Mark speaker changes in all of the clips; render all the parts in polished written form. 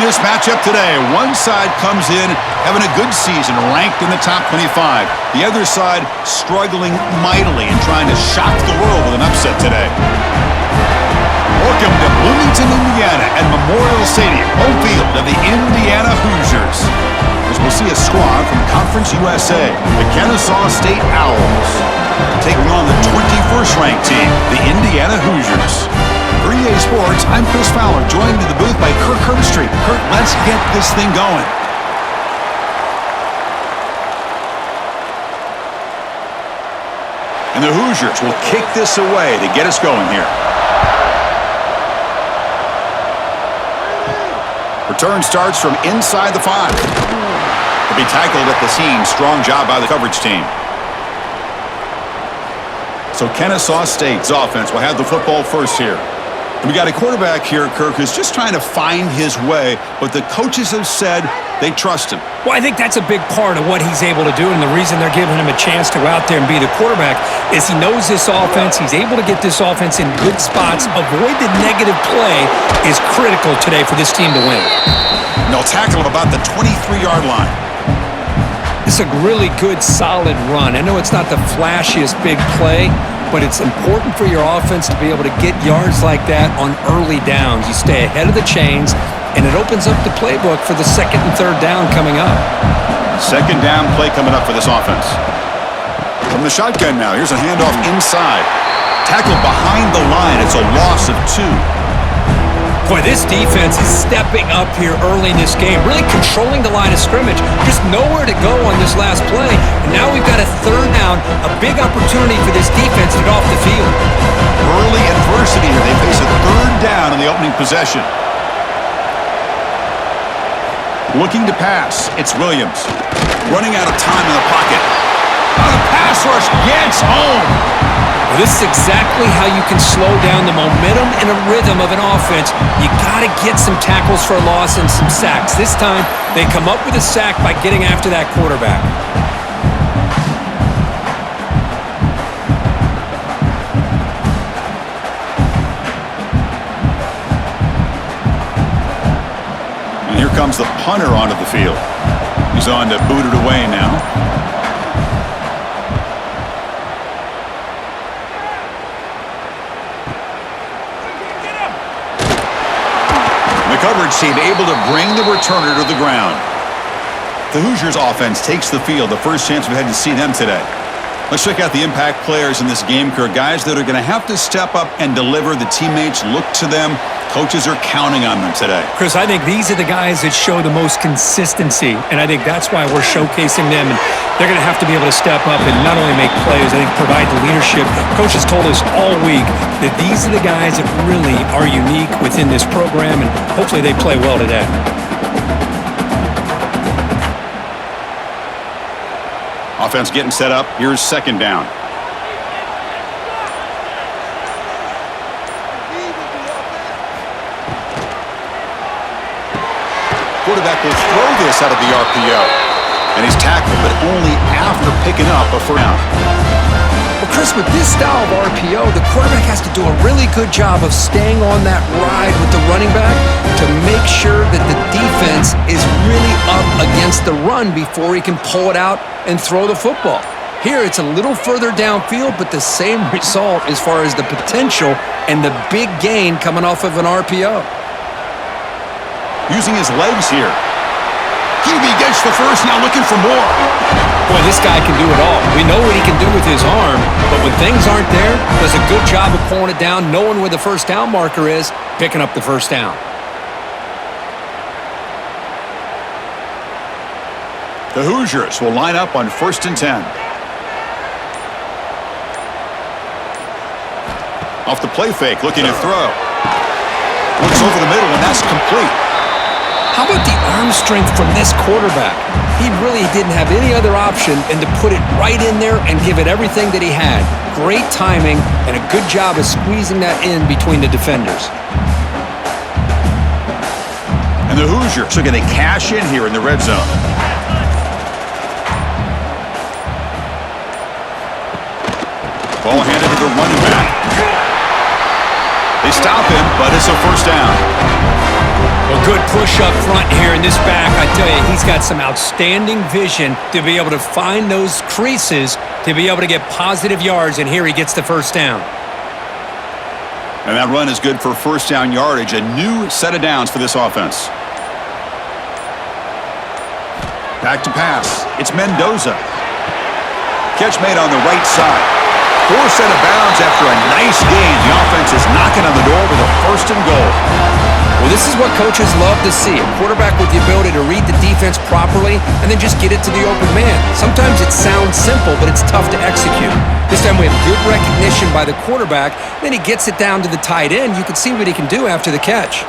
Speaker 1: this matchup today. One side comes in having a good season, ranked in the top 25. The other side struggling mightily and trying to shock the world with an upset today. Welcome to Bloomington, Indiana at Memorial Stadium, home field of the Indiana Hoosiers. As we'll see a squad from Conference USA, the Kennesaw State Owls, taking on the 21st ranked team, the Indiana Hoosiers. For EA Sports, I'm Chris Fowler, joined in the booth by Kirk Herbstreit. Kirk, let's get this thing going. And the Hoosiers will kick this away to get us going here. Return starts from inside the 5. Will be tackled at the seam. Strong job by the coverage team. So Kennesaw State's offense will have the football first here. We got a quarterback here, Kirk, who's just trying to find his way, but the coaches have said they trust him.
Speaker 2: Well, I think that's a big part of what he's able to do, and the reason they're giving him a chance to go out there and be the quarterback is he knows this offense. He's able to get this offense in good spots. Avoid the negative play is critical today for this team to win.
Speaker 1: And they'll tackle him about the 23-yard line.
Speaker 2: It's a really good, solid run. I know it's not the flashiest big play, but it's important for your offense to be able to get yards like that on early downs. You stay ahead of the chains, and it opens up the playbook for the second and third down coming up.
Speaker 1: Second down play coming up for this offense. From the shotgun now, here's a handoff inside. Tackled behind the line. It's a loss of 2.
Speaker 2: Boy, this defense is stepping up here early in this game, really controlling the line of scrimmage. Just nowhere to go on this last play. And now we've got a third down, a big opportunity for this defense to get off the field.
Speaker 1: Early adversity here. They face a third down in the opening possession. Looking to pass. It's Williams. Running out of time in the pocket. The pass rush gets home.
Speaker 2: Well, this is exactly how you can slow down the momentum and a rhythm of an offense. You got to get some tackles for a loss and some sacks. This time, they come up with a sack by getting after that quarterback.
Speaker 1: And here comes the punter onto the field. He's on to boot it away now. Coverage team able to bring the returner to the ground. The Hoosiers offense takes the field. The first chance we've had to see them today. Let's check out the impact players in this game, Kirk. Guys that are going to have to step up and deliver. The teammates look to them. Coaches are counting on them today.
Speaker 2: Chris, I think these are the guys that show the most consistency, and I think that's why we're showcasing them. And they're going to have to be able to step up and not only make plays, I think provide the leadership. Coach has told us all week that these are the guys that really are unique within this program, and hopefully they play well today.
Speaker 1: Offense getting set up. Here's second down. Quarterback will throw this out of the RPO. And he's tackled, but only after picking up a first down.
Speaker 2: Well, Chris, with this style of RPO, the quarterback has to do a really good job of staying on that ride with the running back to make sure that the defense is really up against the run before he can pull it out and throw the football. Here, it's a little further downfield, but the same result as far as the potential and the big gain coming off of an RPO.
Speaker 1: Using his legs here. QB gets the first, now looking for more.
Speaker 2: Boy, this guy can do it all. We know what he can do with his arm, but when things aren't there, does a good job of pulling it down, knowing where the first down marker is, picking up the first down.
Speaker 1: The Hoosiers will line up on 1st and 10. Off the play fake, looking to throw. Looks over the middle, and that's complete.
Speaker 2: How about the arm strength from this quarterback? He really didn't have any other option than to put it right in there and give it everything that he had. Great timing and a good job of squeezing that in between the defenders.
Speaker 1: And the Hoosiers are going to cash in here in the red zone. Ball handed to the running back. They stop him, but it's a first down.
Speaker 2: Well, Good push up front here in this back. I tell you, he's got some outstanding vision to be able to find those creases to be able to get positive yards, and here he gets the first down.
Speaker 1: And that run is good for first down yardage, a new set of downs for this offense. Back to pass. It's Mendoza. Catch made on the right side. Forced out of bounds after a nice gain. The offense is knocking on the door with a first and goal.
Speaker 2: Well, this is what coaches love to see. A quarterback with the ability to read the defense properly and then just get it to the open man. Sometimes it sounds simple, but it's tough to execute. This time we have good recognition by the quarterback. Then he gets it down to the tight end. You can see what he can do after the catch.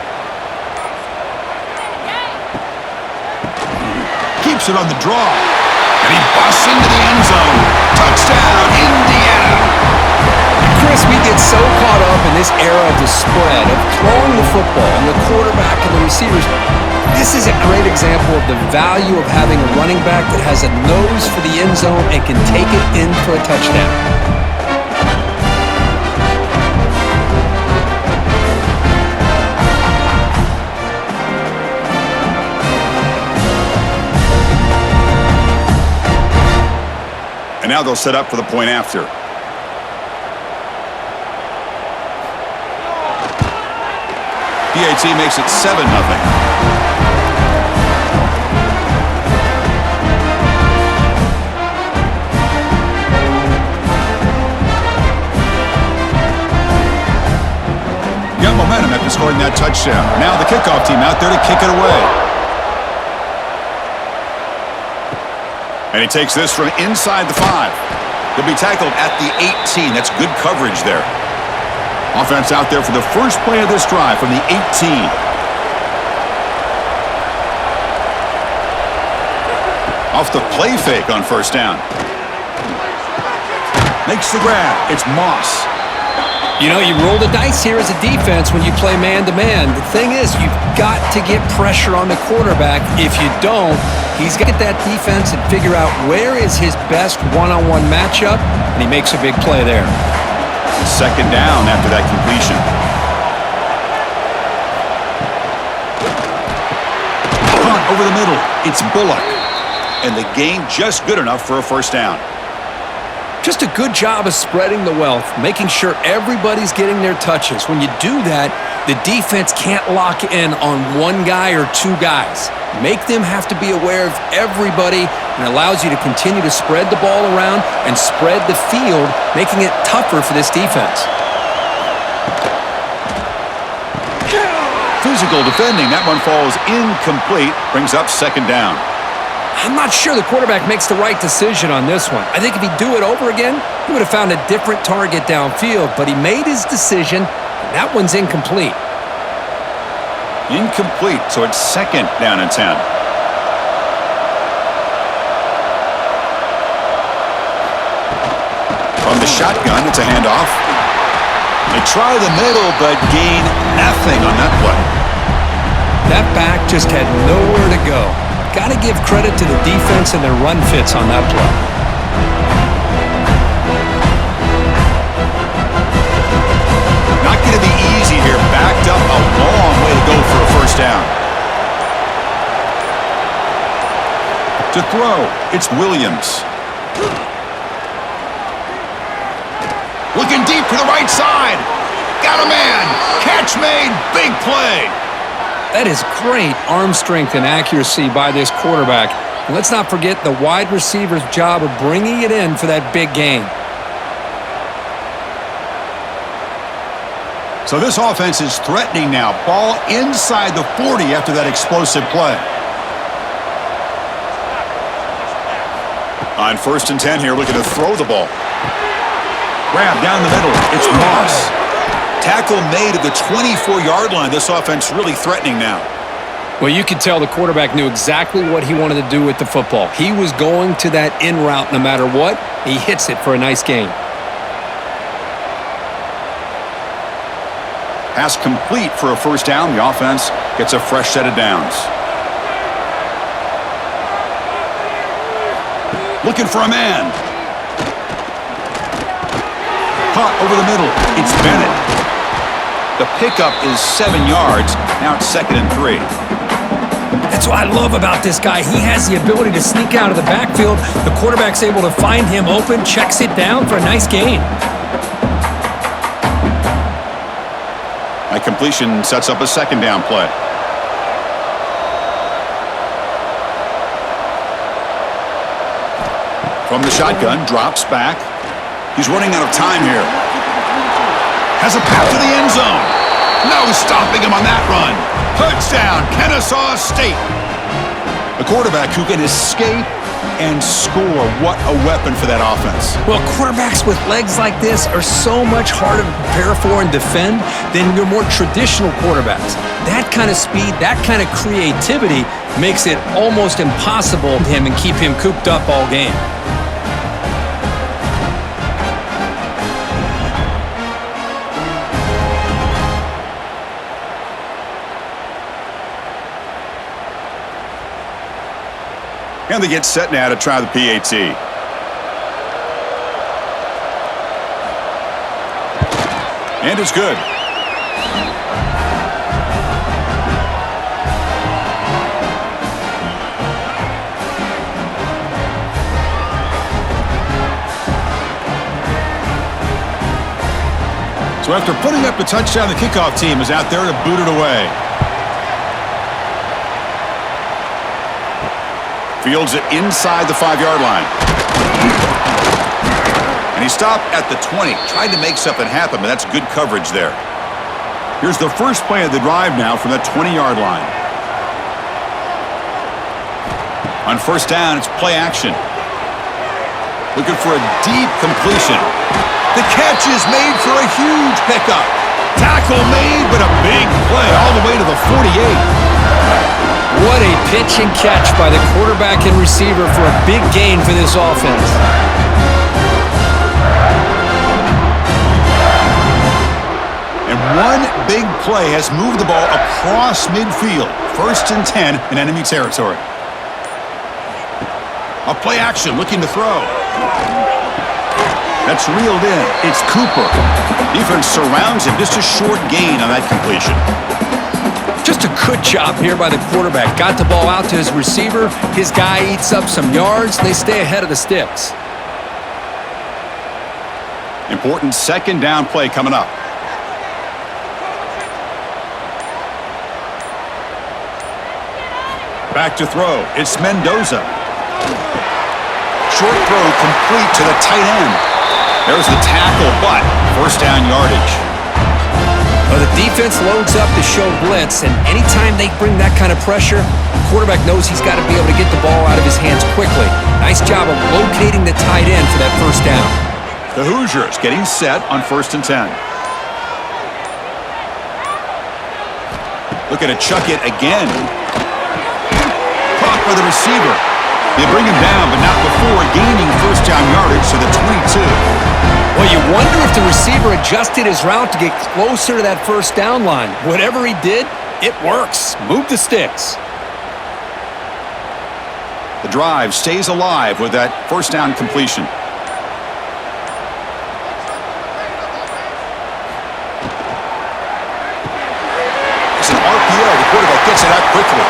Speaker 1: Keeps it on the draw. And he busts into the end zone. Touchdown, Indiana.
Speaker 2: Chris, we get so caught up in this era of the spread, of throwing the football and the quarterback and the receivers. This is a great example of the value of having a running back that has a nose for the end zone and can take it in for a touchdown.
Speaker 1: And now they'll set up for the point after. PAT makes it 7-0. Got momentum after scoring that touchdown. Now the kickoff team out there to kick it away. And he takes this from inside the 5. He'll be tackled at the 18. That's good coverage there. Offense out there for the first play of this drive from the 18. Off the play fake on first down. Makes the grab. It's Moss.
Speaker 2: You know, you roll the dice here as a defense when you play man-to-man. The thing is, you've got to get pressure on the quarterback. If you don't, he's got to get that defense and figure out where is his best one-on-one matchup, and he makes a big play there.
Speaker 1: Second down after that completion. Punt over the middle. It's Bullock. And the gain just good enough for a first down.
Speaker 2: Just a good job of spreading the wealth, making sure everybody's getting their touches. When you do that, the defense can't lock in on one guy or two guys. Make them have to be aware of everybody, and allows you to continue to spread the ball around and spread the field, making it tougher for this defense.
Speaker 1: Physical defending. That one falls incomplete. Brings up second down.
Speaker 2: I'm not sure the quarterback makes the right decision on this one. I think if he'd do it over again, he would have found a different target downfield, but he made his decision, and that one's incomplete.
Speaker 1: Incomplete, so it's second down and 10. From the shotgun, it's a handoff. They try the middle, but gain nothing on that play.
Speaker 2: That back just had nowhere to go. Got to give credit to the defense and their run fits on that play.
Speaker 1: Not going to be easy here. Backed up a long way to go for a first down. To throw, it's Williams. Looking deep to the right side. Got a man. Catch made. Big play.
Speaker 2: That is great arm strength and accuracy by this quarterback. And let's not forget the wide receiver's job of bringing it in for that big gain.
Speaker 1: So this offense is threatening now. Ball inside the 40 after that explosive play. On 1st and 10 here, looking to throw the ball. Grab down the middle. It's Moss. Tackle made at the 24-yard line. This offense really threatening now.
Speaker 2: Well, you could tell the quarterback knew exactly what he wanted to do with the football. He was going to that in route no matter what. He hits it for a nice gain.
Speaker 1: Pass complete for a first down. The offense gets a fresh set of downs. Looking for a man. Punt over the middle. It's Bennett. The pickup is 7 yards. Now it's 2nd and 3.
Speaker 2: That's what I love about this guy. He has the ability to sneak out of the backfield. The quarterback's able to find him open, checks it down for a nice gain.
Speaker 1: That completion sets up a 2nd down play. From the shotgun, drops back. He's running out of time here. Has a path to the end zone. No stopping him on that run. Touchdown, Kennesaw State. A quarterback who can escape and score. What a weapon for that offense.
Speaker 2: Well, quarterbacks with legs like this are so much harder to prepare for and defend than your more traditional quarterbacks. That kind of speed, that kind of creativity makes it almost impossible to him and keep him cooped up all game.
Speaker 1: And they get set now to try the PAT. And it's good. So after putting up the touchdown, the kickoff team is out there to boot it away. Fields it inside the 5-yard line. And he stopped at the 20. Tried to make something happen, but that's good coverage there. Here's the first play of the drive now from that 20-yard line. On 1st down, it's play action. Looking for a deep completion. The catch is made for a huge pickup. Tackle made, but a big play all the way to the 48.
Speaker 2: What a pitch and catch by the quarterback and receiver for a big gain for this offense.
Speaker 1: And one big play has moved the ball across midfield. 1st and 10 in enemy territory. A play action looking to throw. That's reeled in. It's Cooper. Defense surrounds him. Just a short gain on that completion.
Speaker 2: Just a good job here by the quarterback. Got the ball out to his receiver. His guy eats up some yards. They stay ahead of the sticks.
Speaker 1: Important 2nd down play coming up. Back to throw. It's Mendoza. Short throw complete to the tight end. There's the tackle, but 1st down yardage.
Speaker 2: Well, the defense loads up to show blitz, and anytime they bring that kind of pressure, the quarterback knows he's got to be able to get the ball out of his hands quickly. Nice job of locating the tight end for that 1st down.
Speaker 1: The Hoosiers getting set on 1st and 10. Looking to chuck it again. Caught by the receiver. They bring him down, but not before gaining 1st down yardage to the 22.
Speaker 2: Well, you wonder if the receiver adjusted his route to get closer to that 1st down line. Whatever he did, it works. Move the sticks.
Speaker 1: The drive stays alive with that 1st down completion. It's an RPO. The quarterback gets it out quickly.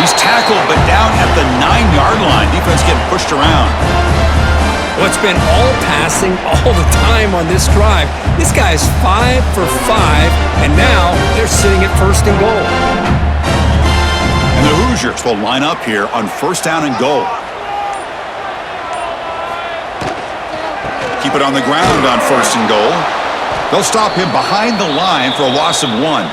Speaker 1: He's tackled, but down at the 9-yard line. Defense getting pushed around.
Speaker 2: Well, it's been all passing all the time on this drive. This guy is 5 for 5, and now they're sitting at 1st and goal.
Speaker 1: And the Hoosiers will line up here on 1st down and goal. Keep it on the ground on 1st and goal. They'll stop him behind the line for a loss of 1.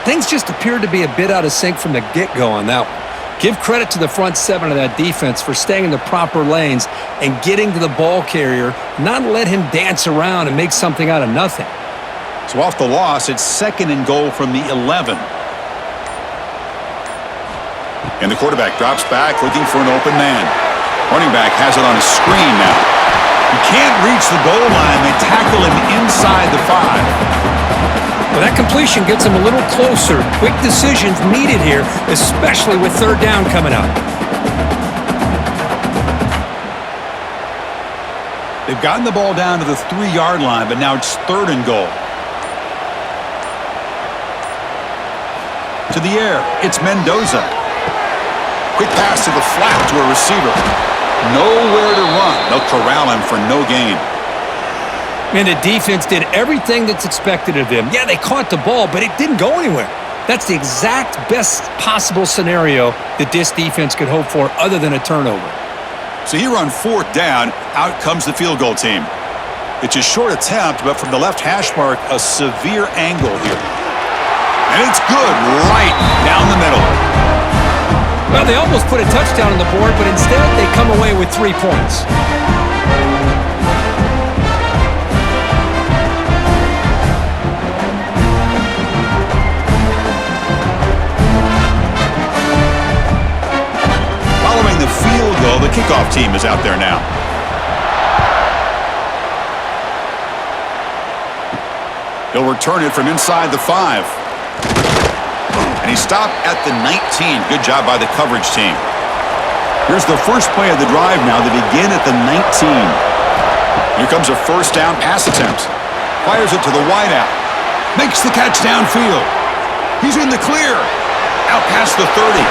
Speaker 2: Things just appeared to be a bit out of sync from the get-go on that one. Give credit to the front 7 of that defense for staying in the proper lanes and getting to the ball carrier, not let him dance around and make something out of nothing.
Speaker 1: So off the loss, it's 2nd and goal from the 11. And the quarterback drops back looking for an open man. Running back has it on a screen now. He can't reach the goal line. They tackle him inside the 5.
Speaker 2: Well, that completion gets him a little closer. Quick decisions needed here, especially with 3rd down coming up. They've
Speaker 1: gotten the ball down to the 3-yard line, but now it's 3rd and goal. the air. It's Mendoza. Quick pass to the flat to a receiver. Nowhere to run. They'll corral him for no gain.
Speaker 2: And the defense did everything that's expected of them. Yeah, they caught the ball, but it didn't go anywhere. That's the exact best possible scenario that this defense could hope for other than a turnover.
Speaker 1: So here on 4th down, out comes the field goal team. It's a short attempt, but from the left hash mark, a severe angle here. And it's good right down the middle.
Speaker 2: Well, they almost put a touchdown on the board, but instead they come away with 3 points.
Speaker 1: Following the field goal, the kickoff team is out there now. He'll return it from inside the 5. And he stopped at the 19. Good job by the coverage team. Here's the first play of the drive now. They begin at the 19. Here comes a first down pass attempt. Fires it to the wideout. Makes the catch downfield. He's in the clear. Out past the 30.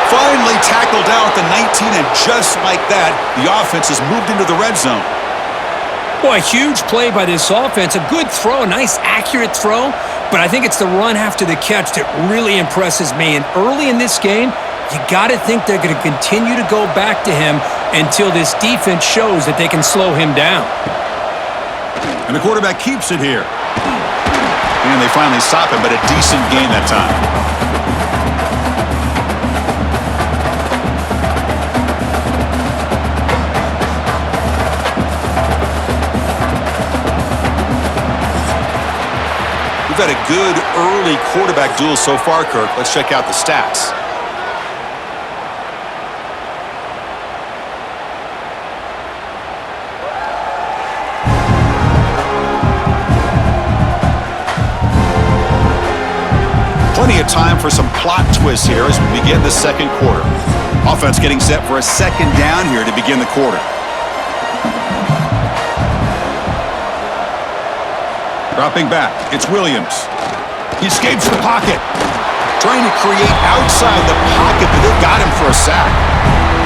Speaker 1: Finally tackled down at the 19, and just like that, the offense has moved into the red zone.
Speaker 2: Boy, a huge play by this offense. A good throw, a nice accurate throw, but I think it's the run after the catch that really impresses me. And early in this game, you got to think they're going to continue to go back to him until this defense shows that they can slow him down.
Speaker 1: And the quarterback keeps it here. And they finally stop him, but a decent gain that time. We've had a good early quarterback duel so far, Kirk. Let's check out the stats. Plenty of time for some plot twists here as we begin the second quarter. Offense getting set for a second down here to begin the quarter. Dropping back, it's Williams. He escapes the pocket. Trying to create outside the pocket, but they got him for a sack.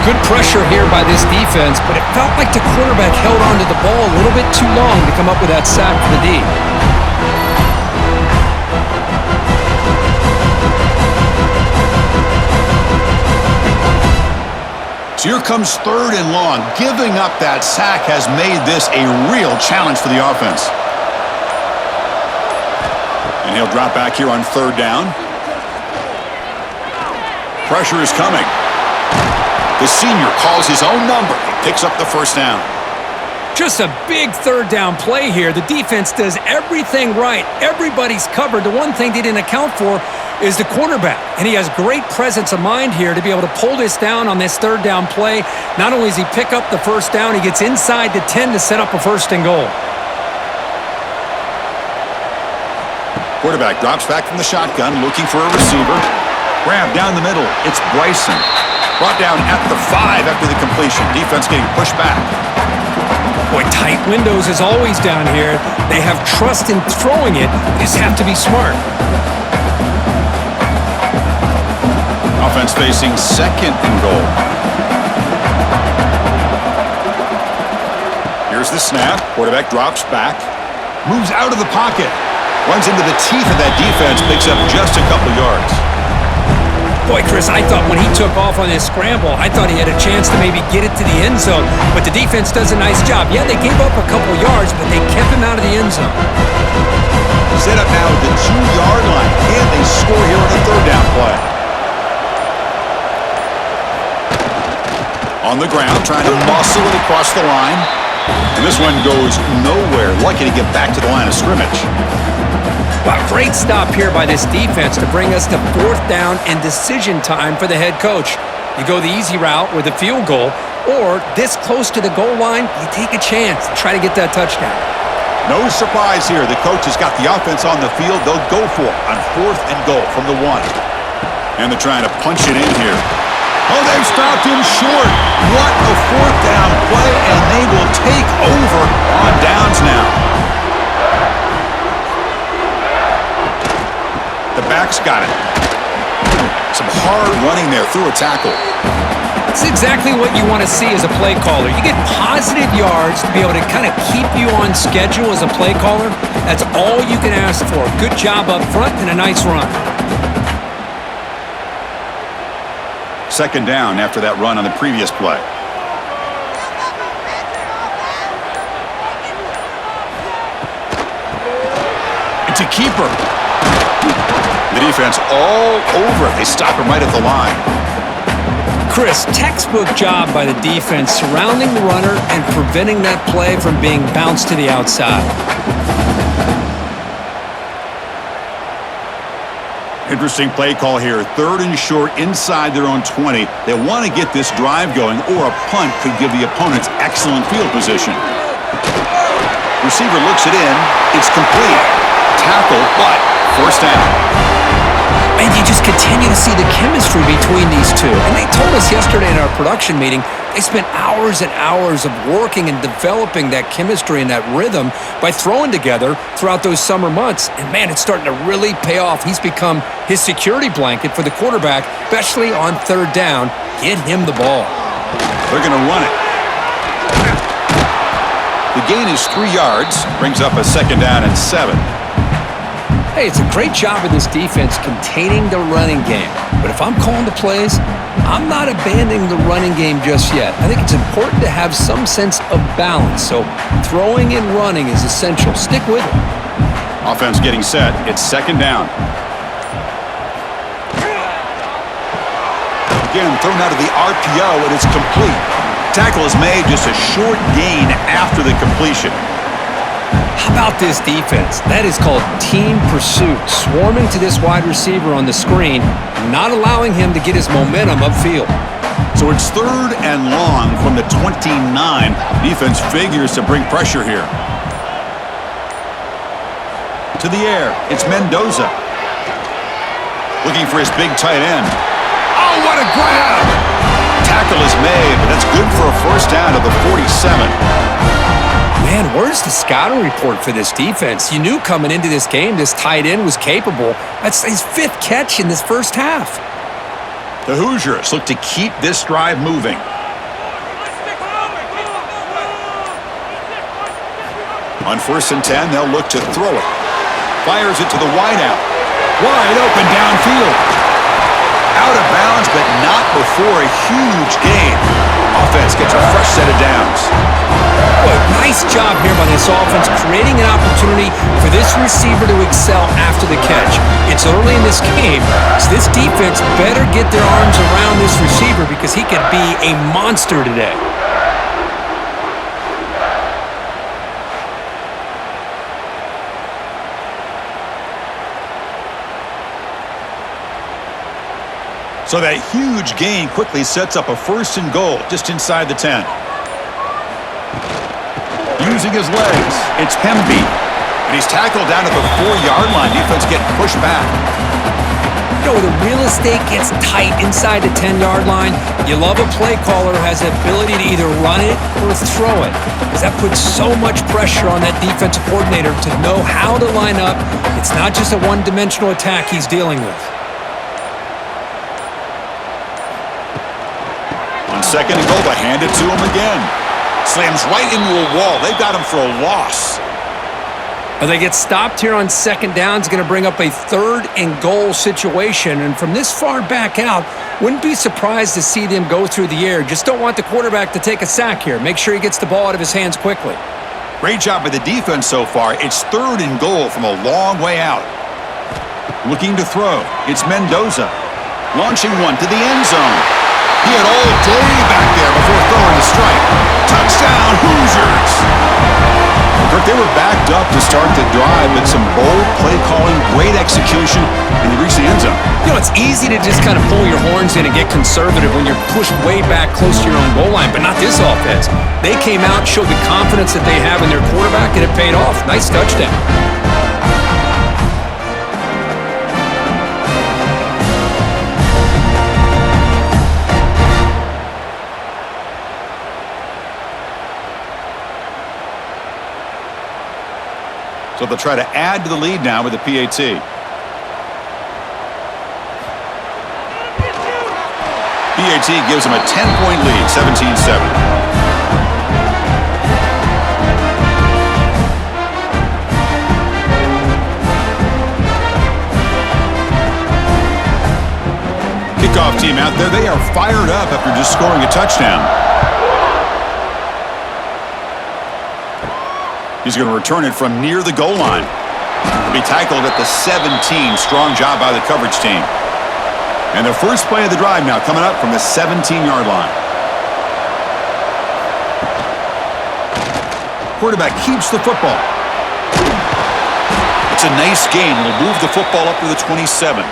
Speaker 2: Good pressure here by this defense, but it felt like the quarterback held onto the ball a little bit too long to come up with that sack for the D.
Speaker 1: So here comes 3rd and long. Giving up that sack has made this a real challenge for the offense. And he'll drop back here on 3rd down. Pressure is coming. The senior calls his own number. He picks up the first down.
Speaker 2: Just a big 3rd down play here. The defense does everything right. Everybody's covered. The one thing they didn't account for is the quarterback. And he has great presence of mind here to be able to pull this down on this 3rd down play. Not only does he pick up the first down, he gets inside the 10 to set up a 1st and goal.
Speaker 1: Quarterback drops back from the shotgun, looking for a receiver. Grab down the middle. It's Bryson. Brought down at the 5 after the completion. Defense getting pushed back.
Speaker 2: Boy, tight windows as always down here. They have trust in throwing it. They just have to be smart.
Speaker 1: Offense facing 2nd and goal. Here's the snap. Quarterback drops back. Moves out of the pocket. Runs into the teeth of that defense. Picks up just a couple yards.
Speaker 2: Boy, Chris, I thought when he took off on his scramble, I thought he had a chance to maybe get it to the end zone. But the defense does a nice job. Yeah, they gave up a couple yards, but they kept him out of the end zone.
Speaker 1: Set up now at the 2-yard line. Can they score here on a 3rd down play? On the ground, trying to muscle it across the line. And this one goes nowhere. Lucky to get back to the line of scrimmage.
Speaker 2: Wow, great stop here by this defense to bring us to 4th down and decision time for the head coach. You go the easy route with a field goal, or this close to the goal line, you take a chance to try to get that touchdown.
Speaker 1: No surprise here. The coach has got the offense on the field. They'll go for it on 4th and goal from the 1. And they're trying to punch it in here. Oh, they've stopped him short. What a 4th down play, and they will take over on downs now. The back's got it. Some hard running there through a tackle.
Speaker 2: It's exactly what you want to see as a play caller. You get positive yards to be able to kind of keep you on schedule as a play caller. That's all you can ask for. Good job up front and a nice run.
Speaker 1: Second down after that run on the previous play. It's a keeper. The defense all over it. They stop him right at the line.
Speaker 2: Chris, textbook job by the defense surrounding the runner and preventing that play from being bounced to the outside.
Speaker 1: Interesting play call here. 3rd and short inside their own 20. They want to get this drive going, or a punt could give the opponents excellent field position. Receiver looks it in. It's complete. Tackle, but first down.
Speaker 2: And you just continue to see the chemistry between these two. And they told us yesterday in our production meeting, they spent hours and hours of working and developing that chemistry and that rhythm by throwing together throughout those summer months. And, man, it's starting to really pay off. He's become his security blanket for the quarterback, especially on 3rd down. Get him the ball.
Speaker 1: They're going to run it. The gain is 3 yards, brings up a 2nd down and 7.
Speaker 2: Hey, it's a great job of this defense containing the running game. But if I'm calling the plays, I'm not abandoning the running game just yet. I think it's important to have some sense of balance. So throwing and running is essential. Stick with it.
Speaker 1: Offense getting set. It's 2nd down. Again, thrown out of the RPO, and it's complete. Tackle is made, just a short gain after the completion.
Speaker 2: How about this defense? That is called team pursuit. Swarming to this wide receiver on the screen, not allowing him to get his momentum upfield.
Speaker 1: So it's 3rd and long from the 29. Defense figures to bring pressure here. To the air, it's Mendoza. Looking for his big tight end. Oh, what a grab! Tackle is made, but that's good for a first down to the 47.
Speaker 2: Man, where's the scouting report for this defense? You knew coming into this game this tight end was capable. That's his 5th catch in this first half.
Speaker 1: The Hoosiers look to keep this drive moving. On 1st and 10, they'll look to throw it. Fires it to the wideout. Wide open downfield. Out of bounds, but not before a huge gain. Offense gets a fresh set of downs.
Speaker 2: Boy, nice job here by this offense, creating an opportunity for this receiver to excel after the catch. It's early in this game, so this defense better get their arms around this receiver because he could be a monster today.
Speaker 1: So that huge gain quickly sets up a 1st and goal just inside the 10. Using his legs, it's Hemby. And he's tackled down at the 4-yard line. Defense getting pushed back.
Speaker 2: You know, when the real estate gets tight inside the 10-yard line, you love a play caller who has the ability to either run it or throw it. Because that puts so much pressure on that defensive coordinator to know how to line up. It's not just a one-dimensional attack he's dealing with.
Speaker 1: On 2nd and goal, they hand it to him again. Slams right into a wall. They've got him for a loss.
Speaker 2: They get stopped here on 2nd down. It's going to bring up a 3rd and goal situation. And from this far back out, wouldn't be surprised to see them go through the air. Just don't want the quarterback to take a sack here. Make sure he gets the ball out of his hands quickly.
Speaker 1: Great job by the defense so far. It's 3rd and goal from a long way out. Looking to throw. It's Mendoza. Launching one to the end zone. He had all day back there before throwing the strike. Touchdown, Hoosiers! They were backed up to start the drive, but some bold play calling, great execution, and they reached the end zone.
Speaker 2: You know, it's easy to just kind of pull your horns in and get conservative when you're pushed way back close to your own goal line, but not this offense. They came out, showed the confidence that they have in their quarterback, and it paid off. Nice touchdown.
Speaker 1: So they'll try to add to the lead now with the PAT. PAT gives him a 10-point lead, 17-7. Kickoff team out there. They are fired up after just scoring a touchdown. He's going to return it from near the goal line. He'll be tackled at the 17. Strong job by the coverage team. And the first play of the drive now coming up from the 17-yard line. Quarterback keeps the football. It's a nice gain. It'll move the football up to the 27.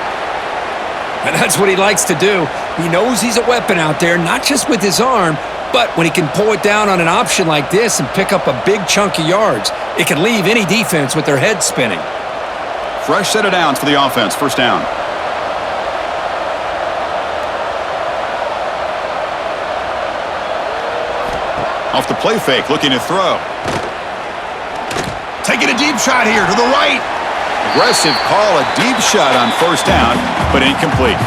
Speaker 2: And that's what he likes to do. He knows he's a weapon out there, not just with his arm, but when he can pull it down on an option like this and pick up a big chunk of yards, it can leave any defense with their head spinning.
Speaker 1: Fresh set of downs for the offense. First down. Off the play fake, looking to throw. Taking a deep shot here to the right. Aggressive call, a deep shot on first down, but incomplete.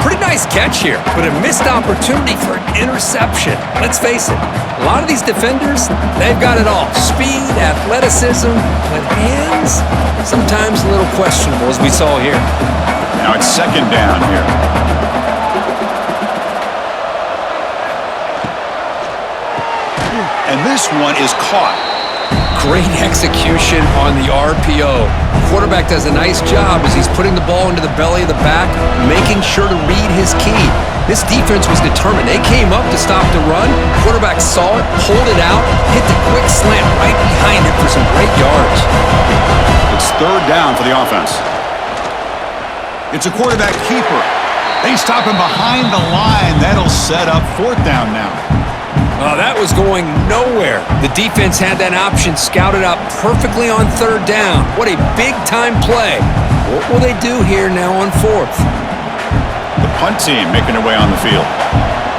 Speaker 2: Pretty nice catch here, but a missed opportunity for an interception. Let's face it, a lot of these defenders, they've got it all. Speed, athleticism, but hands, sometimes a little questionable, as we saw here.
Speaker 1: Now it's second down here. And this one is caught.
Speaker 2: Great execution on the RPO. Quarterback does a nice job as he's putting the ball into the belly of the back, making sure to read his key. This defense was determined. They came up to stop the run. Quarterback saw it, pulled it out, hit the quick slant right behind it for some great yards.
Speaker 1: It's third down for the offense. It's a quarterback keeper. They stop him behind the line. That'll set up fourth down now.
Speaker 2: Oh, that was going nowhere. The defense had that option scouted out perfectly on third down. What a big-time play. What will they do here now on fourth?
Speaker 1: The punt team making their way on the field.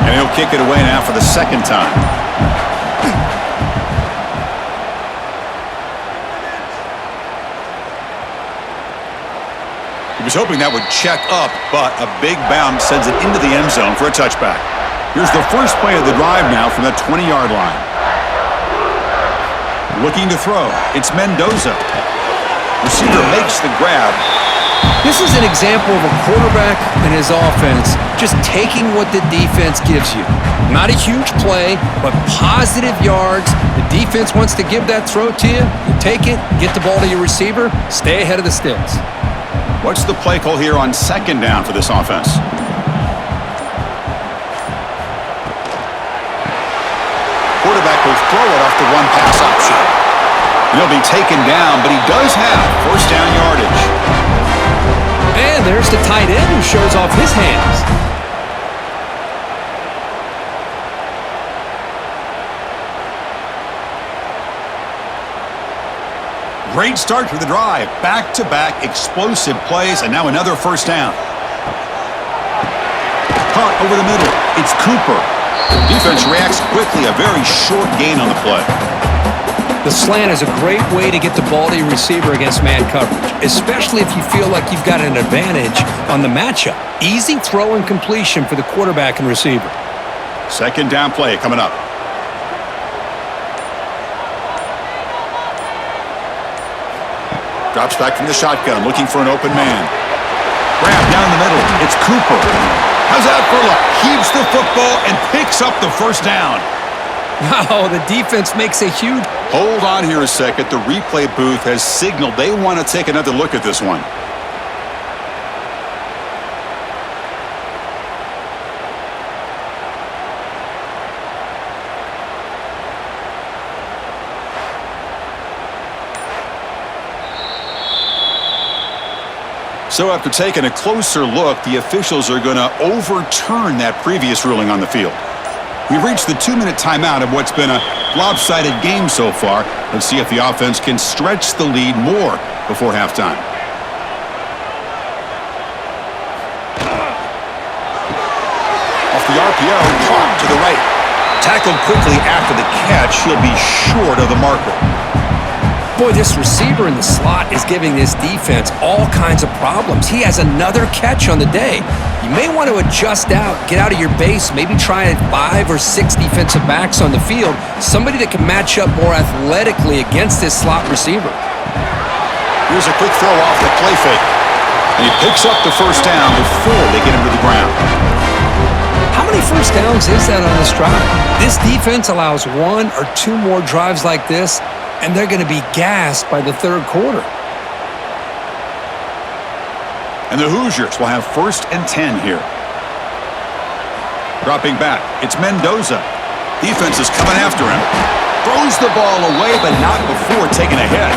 Speaker 1: And he'll kick it away now for the second time. He was hoping that would check up, but a big bounce sends it into the end zone for a touchback. Here's the first play of the drive now from the 20-yard line. Looking to throw. It's Mendoza. Receiver makes the grab.
Speaker 2: This is an example of a quarterback and his offense just taking what the defense gives you. Not a huge play, but positive yards. The defense wants to give that throw to you. You take it, get the ball to your receiver, stay ahead of the sticks.
Speaker 1: What's the play call here on second down for this offense? Quarterback will throw it off the one-pass option. And he'll be taken down, but he does have first down yardage.
Speaker 2: And there's the tight end who shows off his hands.
Speaker 1: Great start to the drive. Back-to-back explosive plays, and now another first down. Caught over the middle. It's Cooper. Defense reacts quickly, a very short gain on the play.
Speaker 2: The slant is a great way to get the ball to your receiver against man coverage, especially if you feel like you've got an advantage on the matchup. Easy throw and completion for the quarterback and receiver.
Speaker 1: Second down play coming up. Drops back from the shotgun, looking for an open man. Grab down the middle. It's Cooper. How's that for luck? Keeps the football and picks up the first down.
Speaker 2: Wow, the defense makes a huge...
Speaker 1: Hold on here a second. The replay booth has signaled they want to take another look at this one. So after taking a closer look, the officials are going to overturn that previous ruling on the field. We've reached the 2-minute timeout of what's been a lopsided game so far. Let's see if the offense can stretch the lead more before halftime. Off the RPO, caught to the right. Tackled quickly after the catch. He'll be short of the marker.
Speaker 2: Boy, this receiver in the slot is giving this defense all kinds of problems. He has another catch on the day. You may want to adjust out, get out of your base, maybe try 5 or 6 defensive backs on the field, somebody that can match up more athletically against this slot receiver.
Speaker 1: Here's a quick throw off the play fake. And he picks up the first down before they get him to the ground.
Speaker 2: How many first downs is that on this drive? This defense allows 1 or 2 more drives like this, and they're going to be gassed by the third quarter.
Speaker 1: And the Hoosiers will have 1st and 10 here. Dropping back, it's Mendoza. Defense is coming after him. Throws the ball away, but not before taking a hit.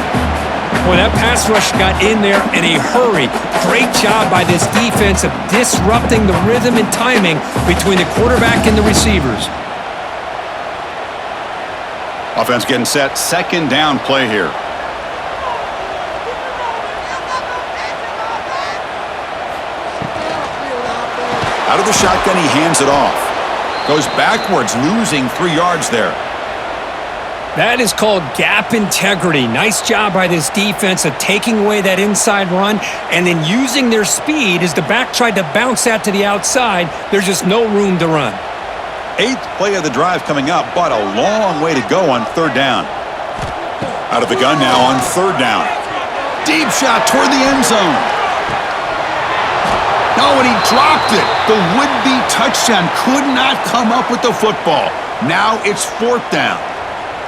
Speaker 2: Boy, that pass rush got in there in a hurry. Great job by this defense of disrupting the rhythm and timing between the quarterback and the receivers.
Speaker 1: Offense getting set. 2nd down play here. Out of the shotgun, he hands it off. Goes backwards, losing 3 yards there.
Speaker 2: That is called gap integrity. Nice job by this defense of taking away that inside run and then using their speed as the back tried to bounce that to the outside. There's just no room to run.
Speaker 1: 8th play of the drive coming up, but a long way to go on 3rd down. Out of the gun now on 3rd down. Deep shot toward the end zone. No, and he dropped it. The would-be touchdown could not come up with the football. Now it's 4th down.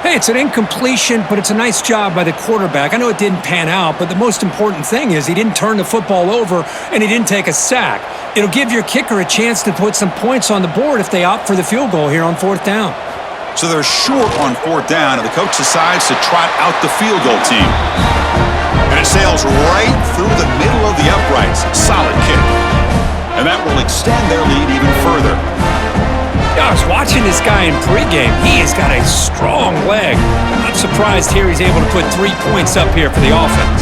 Speaker 2: Hey, it's an incompletion, but it's a nice job by the quarterback. I know it didn't pan out, but the most important thing is he didn't turn the football over and he didn't take a sack. It'll give your kicker a chance to put some points on the board if they opt for the field goal here on 4th down.
Speaker 1: So they're short on 4th down, and the coach decides to trot out the field goal team. And it sails right through the middle of the uprights. Solid kick. And that will extend their lead even further.
Speaker 2: I was watching this guy in pregame. He has got a strong leg. I'm not surprised here he's able to put 3 points up here for the offense.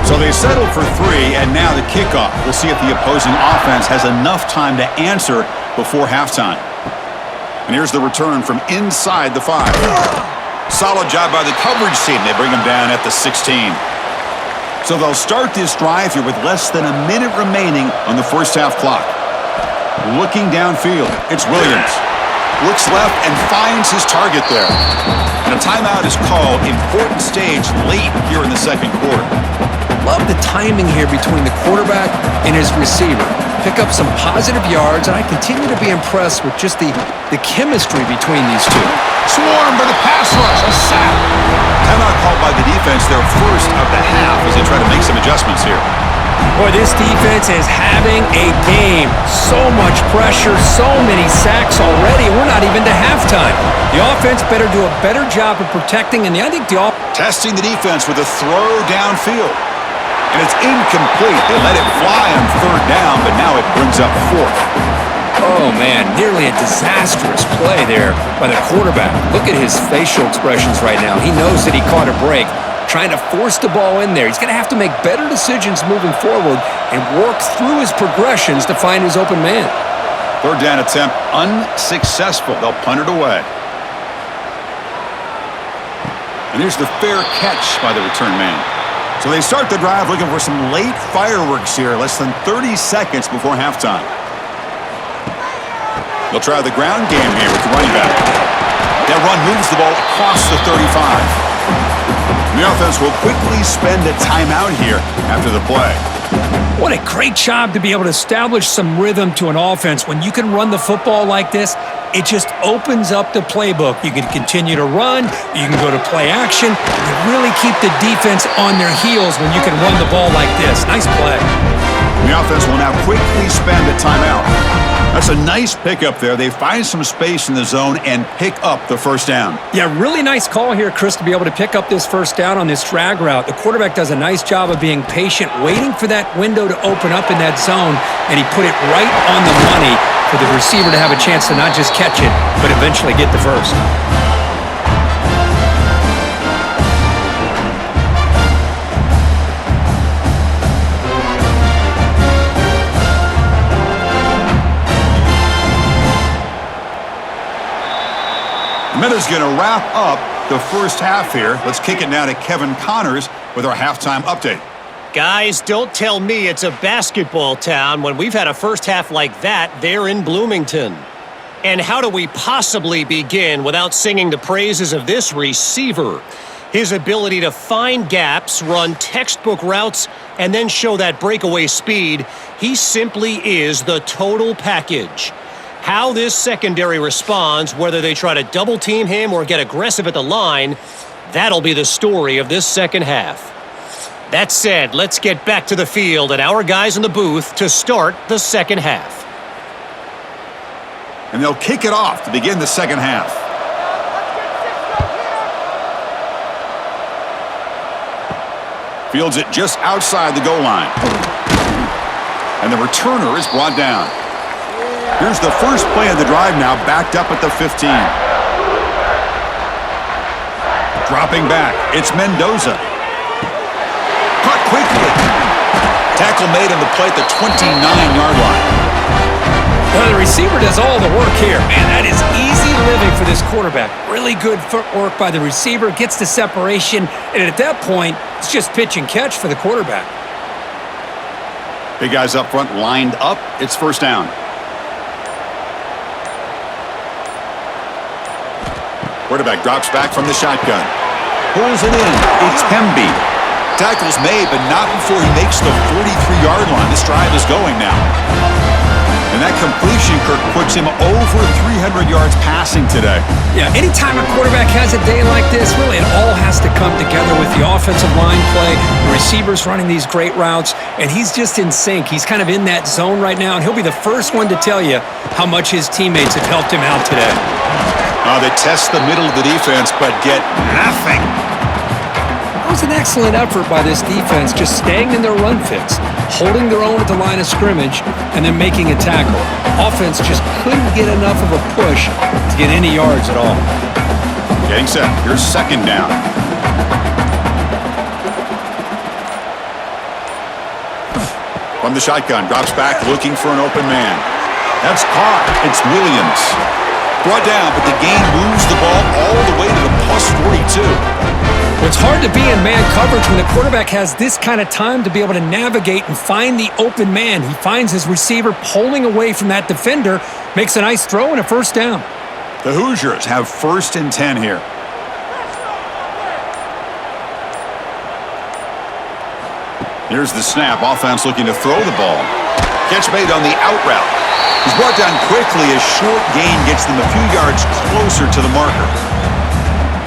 Speaker 1: So they settled for 3, and now the kickoff. We'll see if the opposing offense has enough time to answer before halftime. And here's the return from inside the 5. Solid job by the coverage team. They bring him down at the 16. So they'll start this drive here with less than a minute remaining on the first half clock. Looking downfield, it's Williams. Looks left and finds his target there. And a timeout is called. Important stage late here in the 2nd quarter.
Speaker 2: Love the timing here between the quarterback and his receiver. Pick up some positive yards, and I continue to be impressed with just the chemistry between these two.
Speaker 1: Swarmed by the pass rush, a sack. Timeout called by the defense, their 1st of the half, as they try to make some adjustments here.
Speaker 2: Boy, this defense is having a game. So much pressure, so many sacks already. We're not even to halftime. The offense better do a better job of protecting, and I think the offense...
Speaker 1: Testing the defense with a throw downfield. And it's incomplete. They let it fly on 3rd down, but now it brings up 4th.
Speaker 2: Oh, man, nearly a disastrous play there by the quarterback. Look at his facial expressions right now. He knows that he caught a break, trying to force the ball in there. He's going to have to make better decisions moving forward and work through his progressions to find his open man.
Speaker 1: 3rd down attempt unsuccessful. They'll punt it away. And here's the fair catch by the return man. So they start the drive looking for some late fireworks here, less than 30 seconds before halftime. They'll try the ground game here with the running back. That run moves the ball across the 35. And the offense will quickly spend a timeout here after the play.
Speaker 2: What a great job to be able to establish some rhythm to an offense. When you can run the football like this, it just opens up the playbook. You can continue to run. You can go to play action. You really keep the defense on their heels when you can run the ball like this. Nice play.
Speaker 1: And the offense will now quickly spend a timeout. That's a nice pickup there. They find some space in the zone and pick up the 1st down.
Speaker 2: Yeah, really nice call here, Chris, to be able to pick up this 1st down on this drag route. The quarterback does a nice job of being patient, waiting for that window to open up in that zone, and he put it right on the money for the receiver to have a chance to not just catch it, but eventually get the 1st.
Speaker 1: Minna's going to wrap up the first half here. Let's kick it now to Kevin Connors with our halftime update.
Speaker 3: Guys, don't tell me it's a basketball town when we've had a first half like that there in Bloomington. And how do we possibly begin without singing the praises of this receiver? His ability to find gaps, run textbook routes, and then show that breakaway speed, he simply is the total package. How this secondary responds, whether they try to double-team him or get aggressive at the line, that'll be the story of this second half. That said, let's get back to the field and our guys in the booth to start the second half.
Speaker 1: And they'll kick it off to begin the second half. Fields it just outside the goal line. And the returner is brought down. Here's the first play of the drive now, backed up at the 15. Dropping back, it's Mendoza. Caught quickly. Tackle made on the play at the 29-yard line.
Speaker 2: Well, the receiver does all the work here. Man, that is easy living for this quarterback. Really good footwork by the receiver, gets the separation, and at that point, it's just pitch and catch for the quarterback.
Speaker 1: Big guys up front lined up. It's first down. Quarterback drops back from the shotgun. Pulls it in. It's Hemby. Tackle's made, but not before he makes the 43-yard line. This drive is going now. And that completion, Kirk, puts him over 300 yards passing today.
Speaker 2: Yeah, anytime a quarterback has a day like this, really it all has to come together with the offensive line play, the receivers running these great routes, and he's just in sync. He's kind of in that zone right now, and he'll be the first one to tell you how much his teammates have helped him out today.
Speaker 1: They test the middle of the defense, but get nothing.
Speaker 2: That was an excellent effort by this defense, just staying in their run fits, holding their own at the line of scrimmage, and then making a tackle. Offense just couldn't get enough of a push to get any yards at all.
Speaker 1: Getting set. Here's second down. From the shotgun, drops back, looking for an open man. That's caught. It's Williams. Brought down, but the gain moves the ball all the way to the plus 42.
Speaker 2: Well, it's hard to be in man coverage when the quarterback has this kind of time to be able to navigate and find the open man. He finds his receiver pulling away from that defender, makes a nice throw and a first down.
Speaker 1: The Hoosiers have first and 10 here. Here's the snap. Offense looking to throw the ball. Catch made on the out route. He's brought down quickly. A short gain gets them a few yards closer to the marker.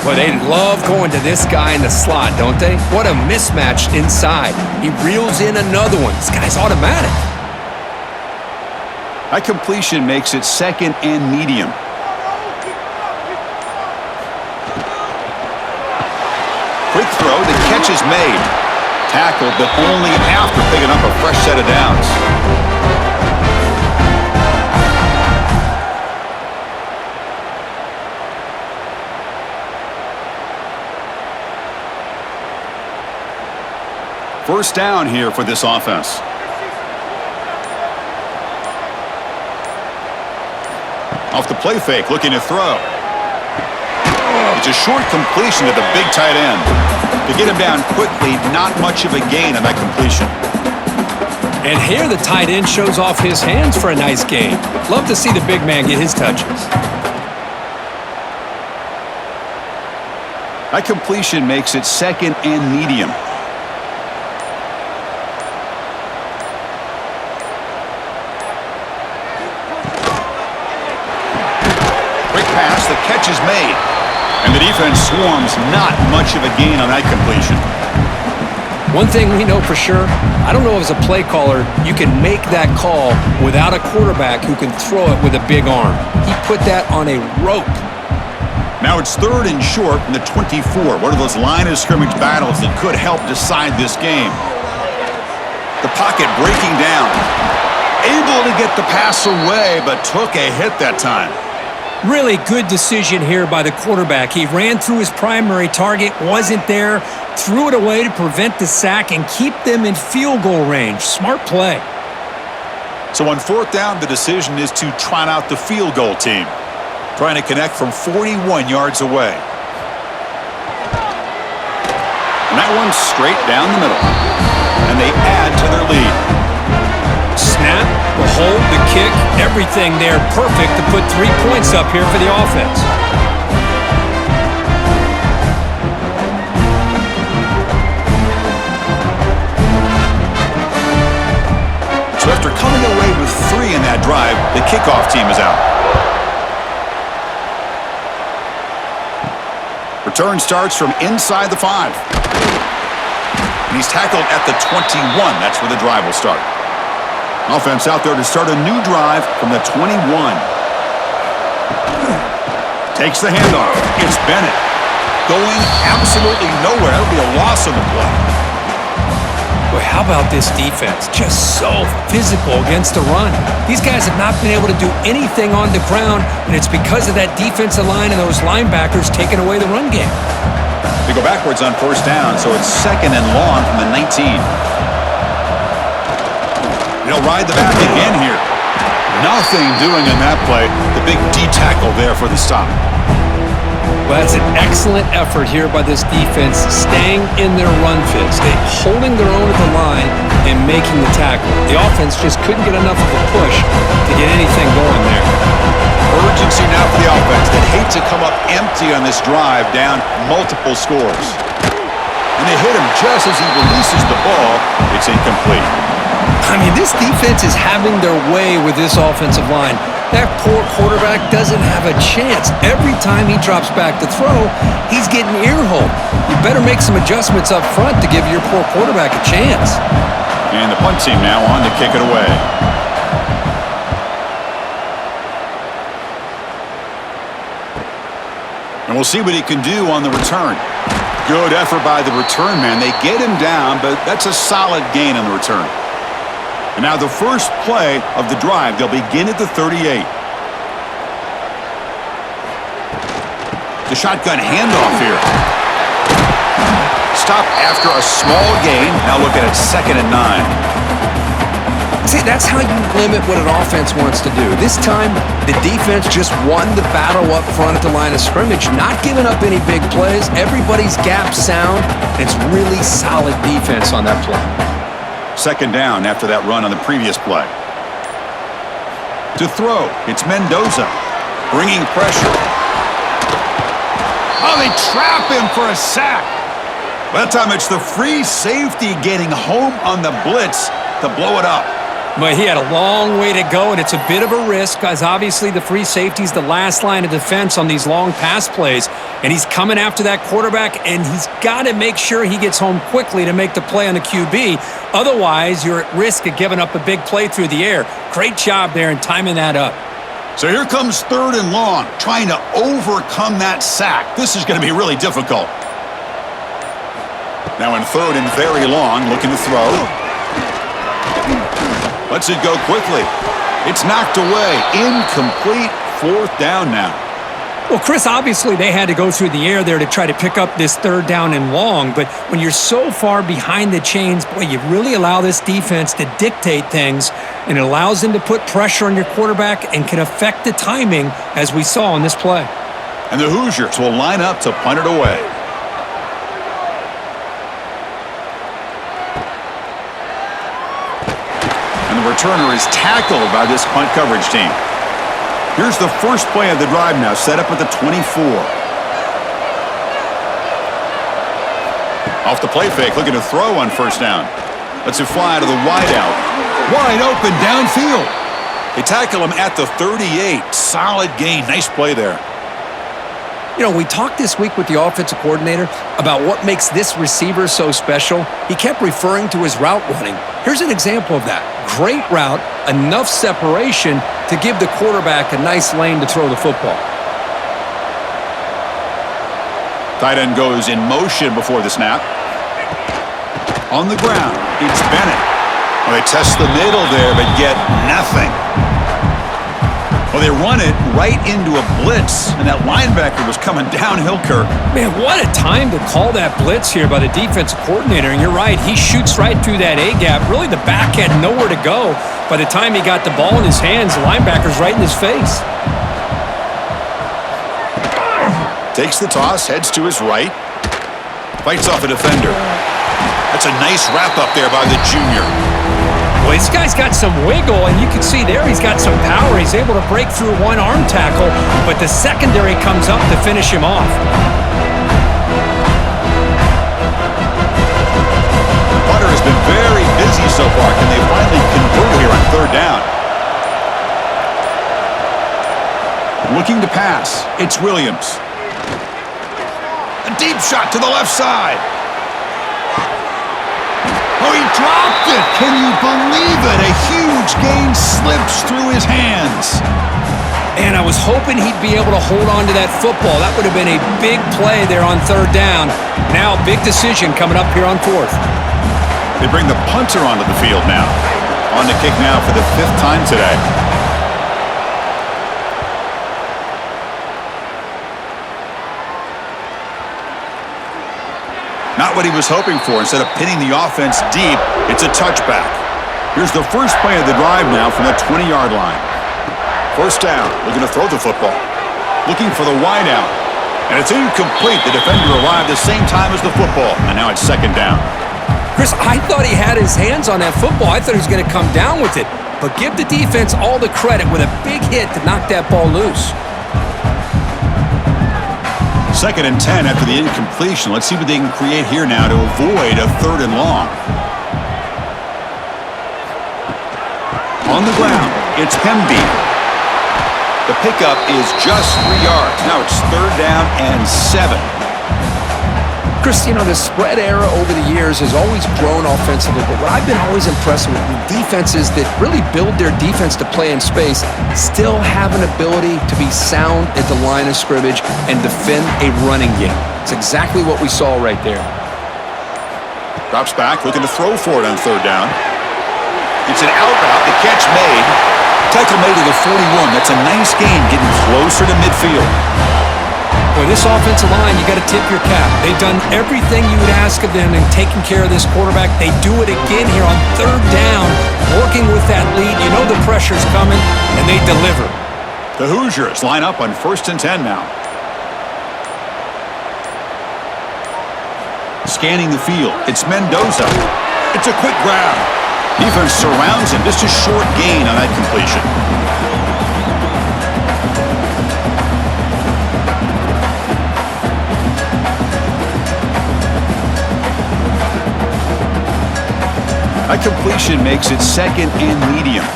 Speaker 2: Well, they love going to this guy in the slot, don't they? What a mismatch inside. He reels in another one. This guy's automatic.
Speaker 1: That completion makes it second and medium. Quick throw. The catch is made. Tackled, but only after picking up a fresh set of downs. First down here for this offense. Off the play fake, looking to throw. It's a short completion to the big tight end. To get him down quickly, not much of a gain on that completion.
Speaker 2: And here the tight end shows off his hands for a nice gain. Love to see the big man get his touches.
Speaker 1: That completion makes it second and medium. Quick pass, the catch is made. And the defense swarms, not much of a gain on that completion.
Speaker 2: One thing we know for sure, I don't know as a play caller, you can make that call without a quarterback who can throw it with a big arm. He put that on a rope.
Speaker 1: Now it's third and short from the 24. One of those line of scrimmage battles that could help decide this game. The pocket breaking down. Able to get the pass away, but took a hit that time.
Speaker 2: Really good decision here by the quarterback. He ran through his primary target, wasn't there, threw it away to prevent the sack and keep them in field goal range. Smart play.
Speaker 1: So on fourth down, the decision is to trot out the field goal team. trying to connect from 41 yards away. And that one's straight down the middle. And they add to their lead.
Speaker 2: Snap, the hold, the kick, everything there perfect to put 3 points up here for the offense.
Speaker 1: So after coming away with 3 in that drive, the kickoff team is out. Return starts from inside the 5. And he's tackled at the 21. That's where the drive will start. Offense out there to start a new drive from the 21. Takes the handoff. It's Bennett. Going absolutely nowhere. That'll be a loss on the play.
Speaker 2: Boy, how about this defense? Just so physical against the run. These guys have not been able to do anything on the ground, and it's because of that defensive line and those linebackers taking away the run game.
Speaker 1: They go backwards on first down, so it's 2nd and long from the 19. He'll ride the back again here. Nothing doing in that play. The big D-tackle there for the stop.
Speaker 2: Well, that's an excellent effort here by this defense, staying in their run fits. They're holding their own at the line and making the tackle. The offense just couldn't get enough of a push to get anything going there.
Speaker 1: Urgency now for the offense that hate to come up empty on this drive, down multiple scores. And they hit him just as he releases the ball. It's incomplete.
Speaker 2: I mean, this defense is having their way with this offensive line. That poor quarterback doesn't have a chance. Every time he drops back to throw, he's getting ear-holed. You better make some adjustments up front to give your poor quarterback a chance.
Speaker 1: And the punt team now on to kick it away. And we'll see what he can do on the return. Good effort by the return man. They get him down, but that's a solid gain on the return. And now the first play of the drive, they'll begin at the 38. The shotgun handoff here. Stop after a small gain. Now look at it, 2nd and 9.
Speaker 2: See, that's how you limit what an offense wants to do. This time, the defense just won the battle up front at the line of scrimmage, not giving up any big plays. Everybody's gap sound. It's really solid defense on that play.
Speaker 1: 2nd down after that run on the previous play. To throw, it's Mendoza. Bringing pressure. Oh, they trap him for a sack. By that time, it's the free safety getting home on the blitz to blow it up.
Speaker 2: But he had a long way to go, and it's a bit of a risk, because obviously the free safety's the last line of defense on these long pass plays, and he's coming after that quarterback, and he's got to make sure he gets home quickly to make the play on the QB. Otherwise, you're at risk of giving up a big play through the air. Great job there in timing that up.
Speaker 1: So here comes 3rd and long, trying to overcome that sack. This is going to be really difficult. Now in 3rd and very long, looking to throw. Lets it go quickly. It's knocked away. Incomplete. 4th down now.
Speaker 2: Well, Chris, obviously they had to go through the air there to try to pick up this 3rd down and long, but when you're so far behind the chains, boy, you really allow this defense to dictate things, and it allows them to put pressure on your quarterback and can affect the timing, as we saw in this play.
Speaker 1: And the Hoosiers will line up to punt it away. And the returner is tackled by this punt coverage team. Here's the first play of the drive now, set up at the 24. Off the play fake, looking to throw on 1st down. Lets it fly to the wideout. Wide open downfield. They tackle him at the 38. Solid gain. Nice play there.
Speaker 2: You know, we talked this week with the offensive coordinator about what makes this receiver so special. He kept referring to his route running. Here's an example of that. Great route, enough separation to give the quarterback a nice lane to throw the football.
Speaker 1: Tight end goes in motion before the snap. On the ground, it's Bennett. Well, they test the middle there, but get nothing. Well, they run it right into a blitz, and that linebacker was coming downhill, Kirk.
Speaker 2: Man, what a time to call that blitz here by the defensive coordinator. And you're right, he shoots right through that A-gap. Really, the back had nowhere to go. By the time he got the ball in his hands, the linebacker's right in his face.
Speaker 1: Takes the toss, heads to his right. Fights off a defender. That's a nice wrap-up there by the junior.
Speaker 2: Well, this guy's got some wiggle, and you can see there he's got some power. He's able to break through one arm tackle, but the secondary comes up to finish him off.
Speaker 1: Potter has been very busy so far. Can they finally convert here on third down? Looking to pass. It's Williams. A deep shot to the left side. Oh, he dropped it. Can you believe it? A huge gain slips through his hands.
Speaker 2: And I was hoping he'd be able to hold on to that football. That would have been a big play there on third down. Now, big decision coming up here on fourth.
Speaker 1: They bring the punter onto the field now. On to kick now for the 5th time today. Not what he was hoping for. Instead of pinning the offense deep, it's a touchback. Here's the first play of the drive now from the 20-yard line. First down, looking to throw the football. Looking for the wideout. And it's incomplete. The defender arrived the same time as the football. And now it's second down.
Speaker 2: Chris, I thought he had his hands on that football. I thought he was going to come down with it. But give the defense all the credit with a big hit to knock that ball loose.
Speaker 1: Second and 10 after the incompletion. Let's see what they can create here now to avoid a third and long. On the ground, it's Hemby. The pickup is just 3 yards. Now it's third down and 7.
Speaker 2: Chris, you know, the spread era over the years has always grown offensively, but what I've been always impressed with defenses that really build their defense to play in space still have an ability to be sound at the line of scrimmage and defend a running game. It's exactly what we saw right there.
Speaker 1: Drops back, looking to throw for it on third down. It's an out route, the catch made. Tackle made to the 41. That's a nice gain, getting closer to midfield.
Speaker 2: Boy, this offensive line, you got to tip your cap. They've done everything you would ask of them in taking care of this quarterback. They do it again here on third down, working with that lead. You know the pressure's coming, and they deliver.
Speaker 1: The Hoosiers line up on 1st and 10 now. Scanning the field, it's Mendoza. It's a quick grab. Defense surrounds him. Just a short gain on that completion. That completion makes it second and medium.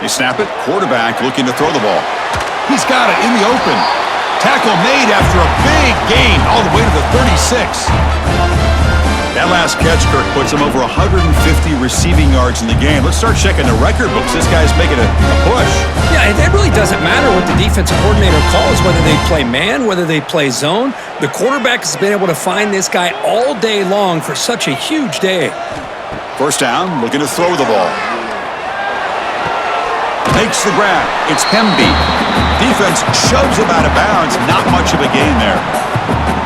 Speaker 1: They snap it. Quarterback looking to throw the ball. He's got it in the open. Tackle made after a big gain all the way to the 36. That last catch, Kirk, puts him over 150 receiving yards in the game. Let's start checking the record books. This guy's making a push.
Speaker 2: Yeah, it really doesn't matter what the defensive coordinator calls, whether they play man, whether they play zone. The quarterback has been able to find this guy all day long for such a huge day.
Speaker 1: First down, looking to throw the ball. Makes the grab. It's Hemby. Defense shoves him out of bounds. Not much of a gain there.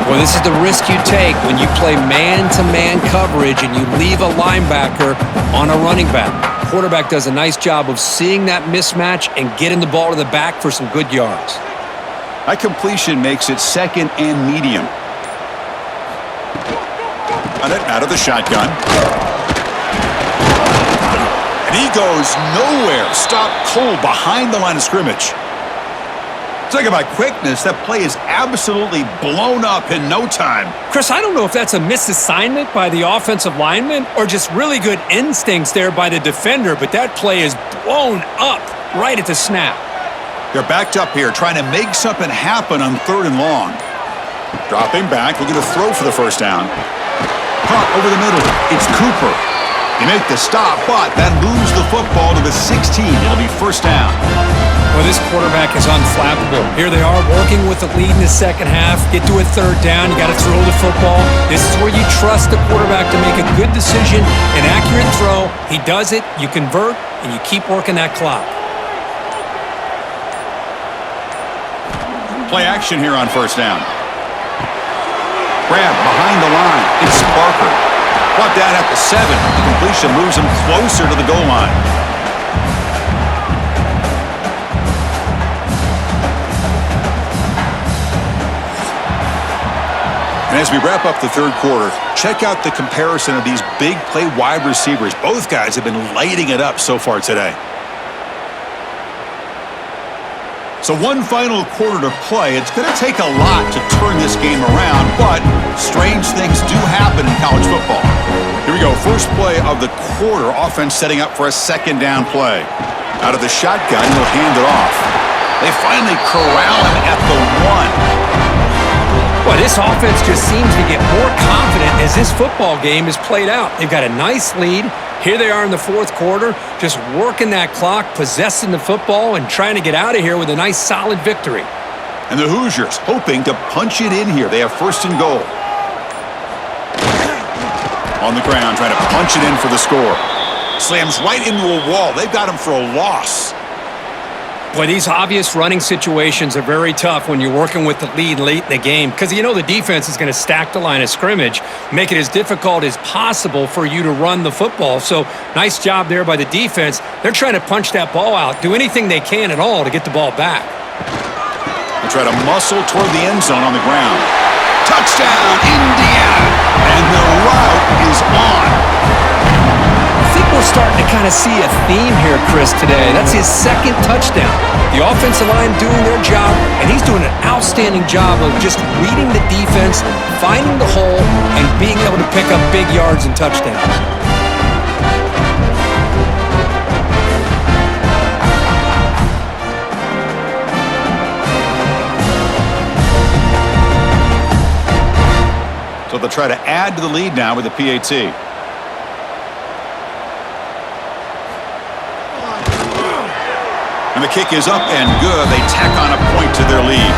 Speaker 2: Well, this is the risk you take when you play man-to-man coverage and you leave a linebacker on a running back. Quarterback does a nice job of seeing that mismatch and getting the ball to the back for some good yards.
Speaker 1: That completion makes it second and medium. On it, out of the shotgun. And he goes nowhere. Stopped cold behind the line of scrimmage. Talk about quickness. That play is absolutely blown up in no time.
Speaker 2: Chris, I don't know if that's a misassignment by the offensive lineman or just really good instincts there by the defender, but that play is blown up right at the snap.
Speaker 1: They're backed up here, trying to make something happen on third and long. Dropping back, looking to throw for the first down. Caught over the middle. It's Cooper. They make the stop, but that moves the football to the 16. It'll be first down.
Speaker 2: Well, this quarterback is unflappable. Here they are working with the lead in the second half. Get to a third down. You got to throw the football. This is where you trust the quarterback to make a good decision, an accurate throw. He does it, you convert, and you keep working that clock.
Speaker 1: Play action here on first down. Grab behind the line. It's Barker. Brought down at the 7. The completion moves him closer to the goal line. As we wrap up the third quarter, check out the comparison of these big play wide receivers. Both guys have been lighting it up so far today. So one final quarter to play. It's going to take a lot to turn this game around, but strange things do happen in college football. Here we go. First play of the quarter. Offense setting up for a second down play. Out of the shotgun, he'll hand it off. They finally corral him at the 1.
Speaker 2: Well, this offense just seems to get more confident as this football game is played out. They've got a nice lead. Here they are in the fourth quarter, just working that clock, possessing the football, and trying to get out of here with a nice, solid victory.
Speaker 1: And the Hoosiers hoping to punch it in here. They have first and goal. On the ground, trying to punch it in for the score. Slams right into a wall. They've got him for a loss.
Speaker 2: Boy, these obvious running situations are very tough when you're working with the lead late in the game because you know the defense is going to stack the line of scrimmage, make it as difficult as possible for you to run the football. So nice job there by the defense. They're trying to punch that ball out, do anything they can at all to get the ball back.
Speaker 1: They try to muscle toward the end zone on the ground. Touchdown, Indiana! And the route is on.
Speaker 2: I think we're starting to kind of see a theme here, Chris, today. That's his second touchdown. The offensive line doing their job, and he's doing an outstanding job of just reading the defense, finding the hole, and being able to pick up big yards and touchdowns.
Speaker 1: So they'll try to add to the lead now with the PAT. And the kick is up and good. They tack on a point to their lead.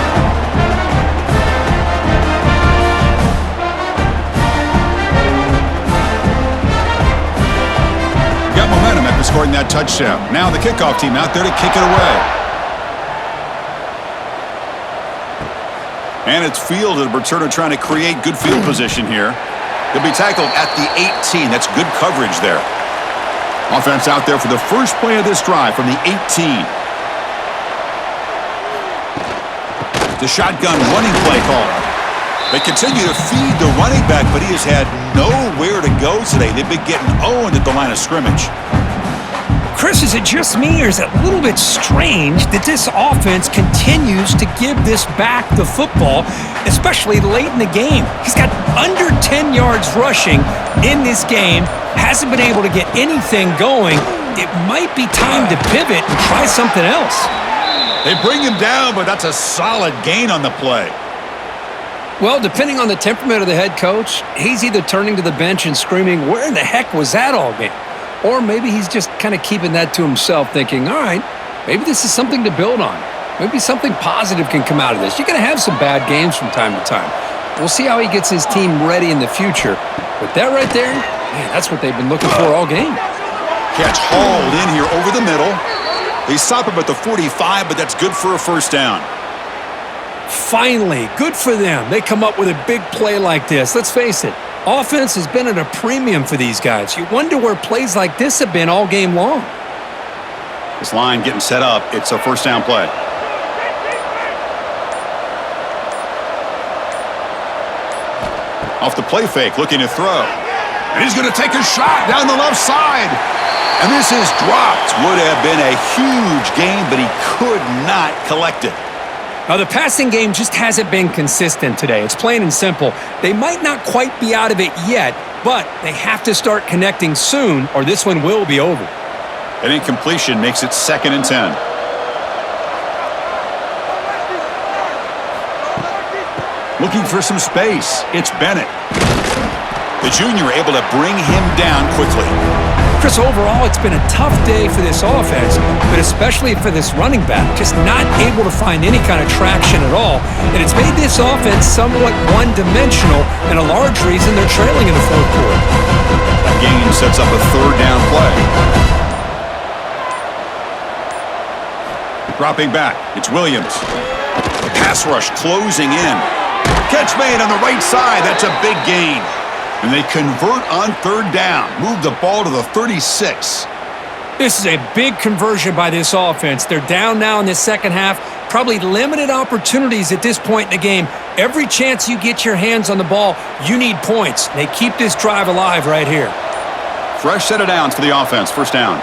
Speaker 1: Got momentum after scoring that touchdown. Now the kickoff team out there to kick it away. And it's fielded. Returner trying to create good field position here. He'll be tackled at the 18. That's good coverage there. Offense out there for the first play of this drive from the 18. The shotgun running play call. They continue to feed the running back, but he has had nowhere to go today. They've been getting owned at the line of scrimmage.
Speaker 2: Chris, is it just me, or is it a little bit strange that this offense continues to give this back the football, especially late in the game? He's got under 10 yards rushing in this game, hasn't been able to get anything going. It might be time to pivot and try something else.
Speaker 1: They bring him down, but that's a solid gain on the play.
Speaker 2: Well, depending on the temperament of the head coach, he's either turning to the bench and screaming, "Where in the heck was that all game?" Or maybe he's just kind of keeping that to himself, thinking, all right, maybe this is something to build on. Maybe something positive can come out of this. You're going to have some bad games from time to time. We'll see how he gets his team ready in the future. But that right there, man, that's what they've been looking for all game.
Speaker 1: Catch hauled in here over the middle. They stop him at the 45, but that's good for a first down.
Speaker 2: Finally, good for them. They come up with a big play like this. Let's face it, offense has been at a premium for these guys. You wonder where plays like this have been all game long.
Speaker 1: This line getting set up. It's a first down play. Off the play fake, looking to throw. And he's going to take a shot down the left side. And this is dropped. Would have been a huge game, but he could not collect it.
Speaker 2: Now, the passing game just hasn't been consistent today. It's plain and simple. They might not quite be out of it yet, but they have to start connecting soon, or this one will be over.
Speaker 1: An incompletion makes it 2nd and 10. Looking for some space. It's Bennett. The junior able to bring him down quickly.
Speaker 2: Chris, overall, it's been a tough day for this offense, but especially for this running back, just not able to find any kind of traction at all. And it's made this offense somewhat one-dimensional, and a large reason they're trailing in the fourth quarter.
Speaker 1: That game sets up a third down play. Dropping back, it's Williams. The pass rush closing in. Catch made on the right side. That's a big gain. And they convert on third down. Move the ball to the 36.
Speaker 2: This is a big conversion by this offense. They're down now in the second half. Probably limited opportunities at this point in the game. Every chance you get your hands on the ball, you need points. They keep this drive alive right here.
Speaker 1: Fresh set of downs for the offense. First down.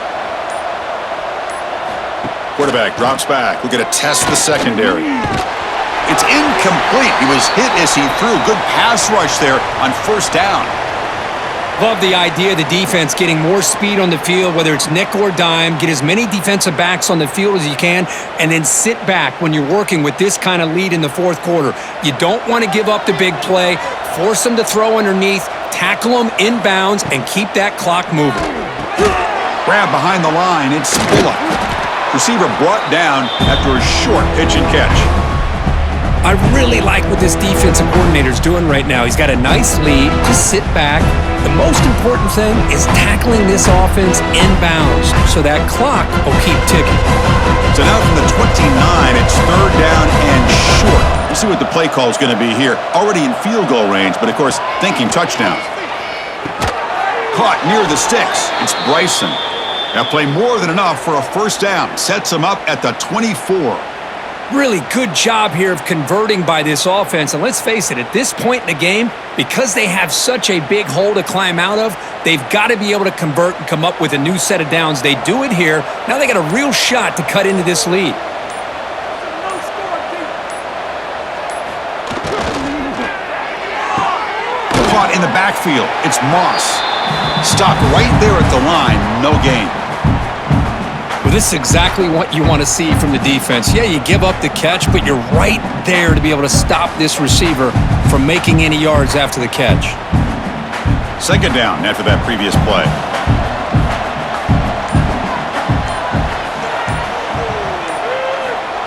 Speaker 1: Quarterback drops back. We're going to test the secondary. It's incomplete. He was hit as he threw. Good pass rush there on first down.
Speaker 2: Love the idea of the defense getting more speed on the field, whether it's nickel or dime. Get as many defensive backs on the field as you can, and then sit back when you're working with this kind of lead in the fourth quarter. You don't want to give up the big play. Force them to throw underneath, tackle them inbounds, and keep that clock moving.
Speaker 1: Grab behind the line. It's Bullock. Receiver brought down after a short pitch and catch.
Speaker 2: I really like what this defensive coordinator's doing right now. He's got a nice lead. Just sit back. The most important thing is tackling this offense inbounds so that clock will keep ticking.
Speaker 1: So now from the 29, it's third down and short. We'll see what the play call is going to be here. Already in field goal range, but of course, thinking touchdown. Caught near the sticks. It's Bryson. Now play more than enough for a first down. Sets him up at the 24.
Speaker 2: Really good job here of converting by this offense. And let's face it, at this point in the game, because they have such a big hole to climb out of, they've got to be able to convert and come up with a new set of downs. They do it here. Now they got a real shot to cut into this lead.
Speaker 1: Caught in the backfield. It's Moss. Stopped right there at the line. No gain.
Speaker 2: Well, this is exactly what you want to see from the defense. Yeah, you give up the catch, but you're right there to be able to stop this receiver from making any yards after the catch.
Speaker 1: Second down after that previous play.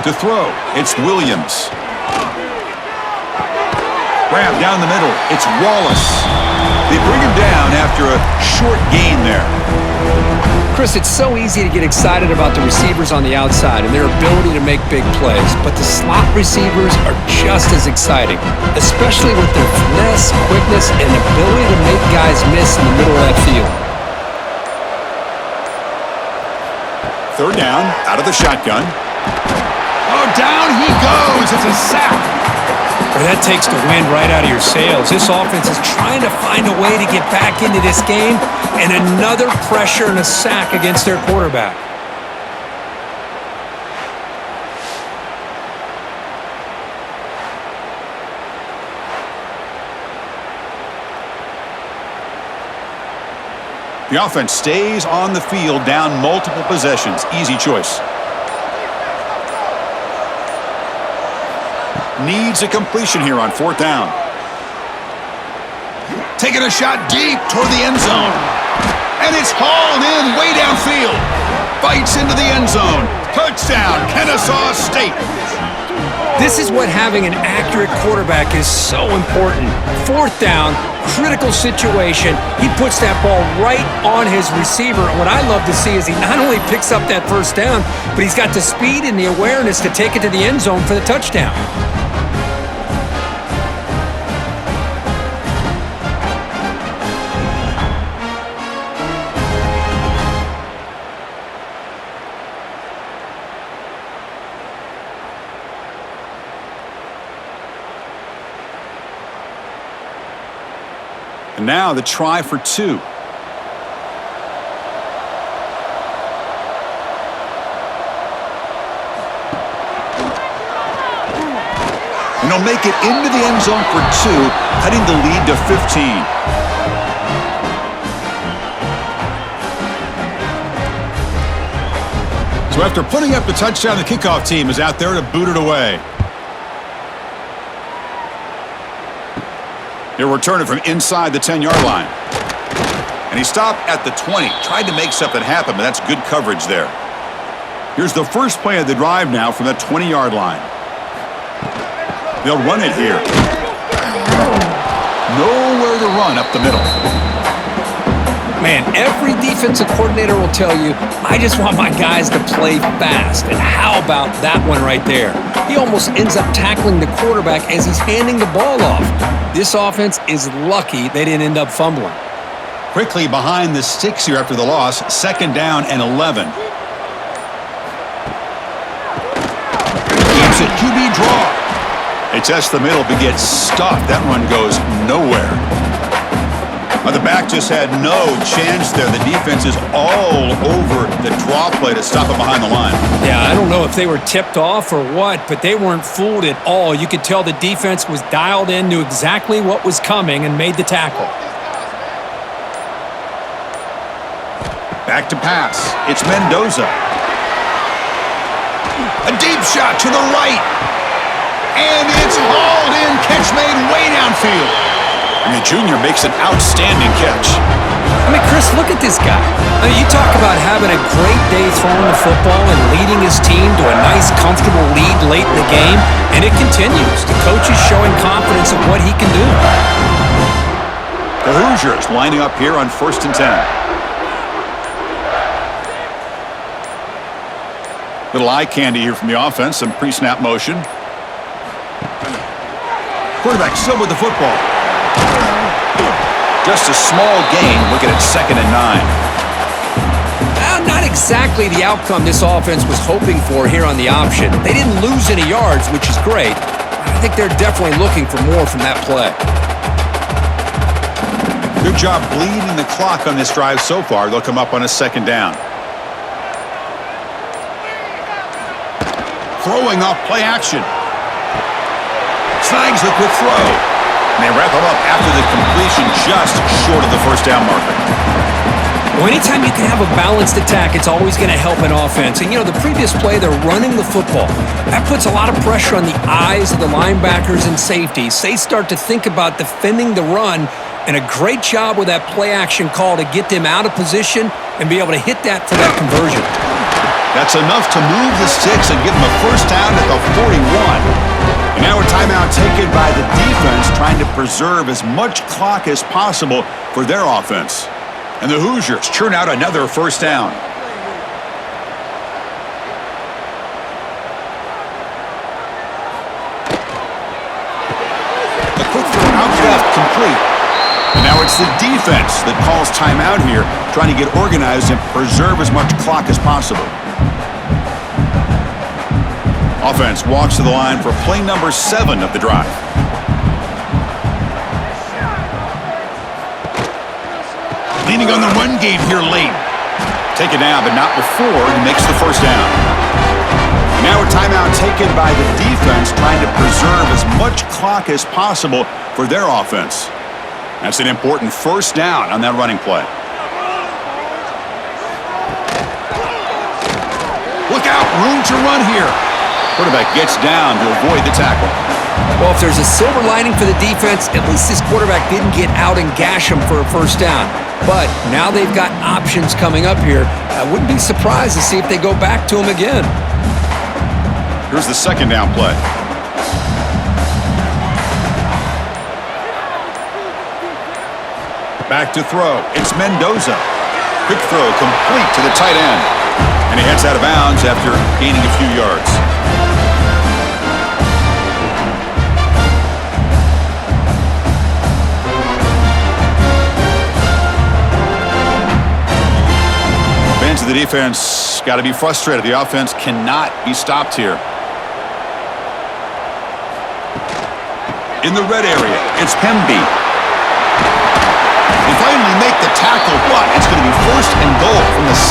Speaker 1: To throw, it's Williams. Grab down the middle, it's Wallace. They bring him down after a short gain there.
Speaker 2: Chris, it's so easy to get excited about the receivers on the outside and their ability to make big plays, but the slot receivers are just as exciting, especially with their finesse, quickness, and ability to make guys miss in the middle of that field.
Speaker 1: Third down, out of the shotgun. Oh, down he goes. It's a sack.
Speaker 2: Well, that takes the wind right out of your sails. This offense is trying to find a way to get back into this game, and another pressure and a sack against their quarterback.
Speaker 1: The offense stays on the field, down multiple possessions. Easy choice. Needs a completion here on fourth down. Taking a shot deep toward the end zone. And it's hauled in way downfield. Bites into the end zone. Touchdown, Kennesaw State.
Speaker 2: This is what having an accurate quarterback is so important. Fourth down, critical situation. He puts that ball right on his receiver. And what I love to see is he not only picks up that first down, but he's got the speed and the awareness to take it to the end zone for the touchdown.
Speaker 1: And now the try for two. And he'll make it into the end zone for two, cutting the lead to 15. So after putting up the touchdown, the kickoff team is out there to boot it away. He'll return it from inside the 10-yard line. And he stopped at the 20. Tried to make something happen, but that's good coverage there. Here's the first play of the drive now from the 20-yard line. They'll run it here. Nowhere to run up the middle.
Speaker 2: Man, every defensive coordinator will tell you, I just want my guys to play fast. And how about that one right there? He almost ends up tackling the quarterback as he's handing the ball off. This offense is lucky they didn't end up fumbling.
Speaker 1: Quickly behind the sticks here after the loss. 2nd down and 11. Keeps it. QB draw. They test the middle but gets stuffed. That one goes nowhere. The back just had no chance there. The defense is all over the draw play to stop it behind the line.
Speaker 2: Yeah, I don't know if they were tipped off or what, but they weren't fooled at all. You could tell the defense was dialed in, knew exactly what was coming, and made the tackle.
Speaker 1: Back to pass. It's Mendoza. A deep shot to the right. And it's hauled in. Catch made way downfield. And the junior makes an outstanding catch.
Speaker 2: I mean, Chris, look at this guy. I mean, you talk about having a great day throwing the football and leading his team to a nice, comfortable lead late in the game, and it continues. The coach is showing confidence of what he can do.
Speaker 1: The Hoosiers lining up here on 1st and 10. Little eye candy here from the offense. Some pre-snap motion. Quarterback still with the football. Just a small gain. Looking at 2nd and 9.
Speaker 2: Not exactly the outcome this offense was hoping for here on the option. They didn't lose any yards, which is great. I think they're definitely looking for more from that play.
Speaker 1: Good job bleeding the clock on this drive so far. They'll come up on a 2nd down. Throwing off play action. Snags the quick throw. And they wrap him up after the completion just short of the 1st down marker.
Speaker 2: Well, anytime you can have a balanced attack, it's always going to help an offense. And, you know, the previous play, they're running the football. That puts a lot of pressure on the eyes of the linebackers and safeties. They start to think about defending the run, and a great job with that play action call to get them out of position and be able to hit that for that conversion.
Speaker 1: That's enough to move the sticks and give them a 1st down at the 41. And now a timeout taken by the defense, trying to preserve as much clock as possible for their offense. And the Hoosiers churn out another 1st down. A quick throw out left, complete. And now it's the defense that calls timeout here, trying to get organized and preserve as much clock as possible. Offense walks to the line for play number 7 of the drive. Leaning on the run game here late. Taken down, but not before he makes the 1st down. Now a timeout taken by the defense, trying to preserve as much clock as possible for their offense. That's an important 1st down on that running play. Look out, room to run here. Quarterback gets down to avoid the tackle.
Speaker 2: Well, if there's a silver lining for the defense, at least this quarterback didn't get out and gash him for a 1st down. But now they've got options coming up here. I wouldn't be surprised to see if they go back to him again.
Speaker 1: Here's the 2nd down play. Back to throw. It's Mendoza. Quick throw complete to the tight end. And he heads out of bounds after gaining a few yards. Fans of the defense got to be frustrated. The offense cannot be stopped here. In the red area, it's Hemby. They finally make the tackle, but it's going to be 1st and goal from the 6.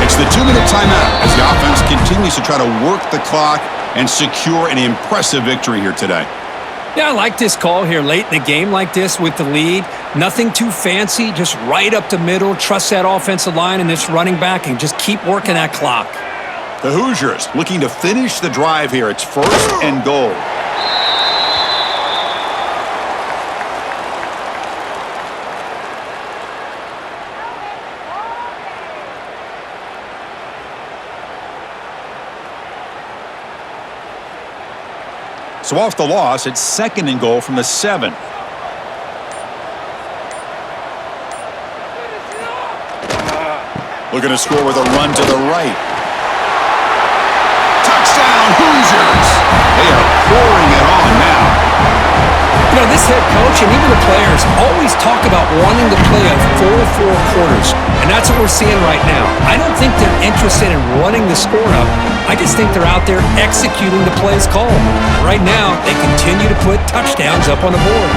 Speaker 1: It's the 2-minute timeout as the offense continues to try to work the clock and secure an impressive victory here today.
Speaker 2: Yeah, I like this call here late in the game like this with the lead. Nothing too fancy, just right up the middle. Trust that offensive line and this running back and just keep working that clock.
Speaker 1: The Hoosiers looking to finish the drive here. It's 1st and goal. So off the loss, it's 2nd and goal from the 7. Looking to score with a run to the right. Touchdown, Hoosiers! They are pouring it on now.
Speaker 2: You know, this head coach and even the players always talk about wanting to play a full 4 quarters, and that's what we're seeing right now. I don't think they're interested in running the score up. I just think they're out there executing the plays called. Right now, they continue to put touchdowns up on the board.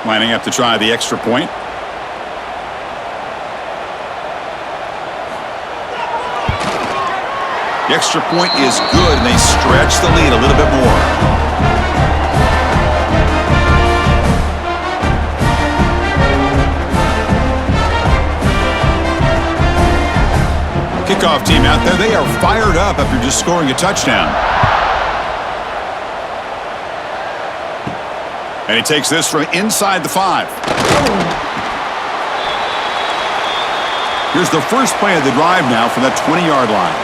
Speaker 1: Lining up to try the extra point. The extra point is good, and they stretch the lead a little bit more. Kickoff team out there, they are fired up after just scoring a touchdown. And he takes this from inside the 5. Here's the first play of the drive now from that 20-yard line.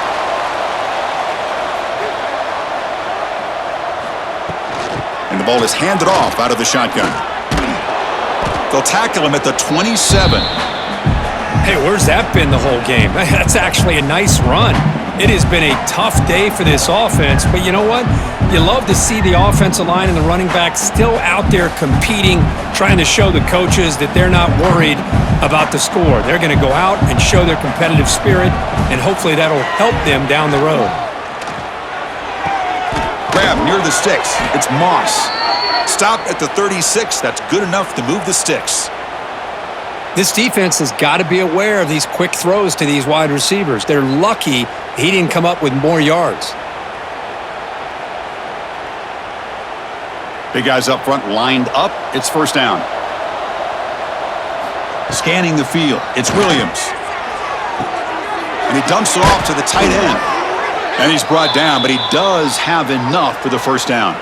Speaker 1: And the ball is handed off out of the shotgun. They'll tackle him at the 27.
Speaker 2: Hey, where's that been the whole game? That's actually a nice run. It has been a tough day for this offense, but you know what? You love to see the offensive line and the running back still out there competing, trying to show the coaches that they're not worried about the score. They're going to go out and show their competitive spirit, and hopefully that'll help them down the road.
Speaker 1: Grab near the sticks. It's Moss. Stop at the 36. That's good enough to move the sticks.
Speaker 2: This defense has got to be aware of these quick throws to these wide receivers. They're lucky he didn't come up with more yards.
Speaker 1: Big guys up front lined up. It's first down. Scanning the field. It's Williams. And he dumps it off to the tight end. And he's brought down, but he does have enough for the first down.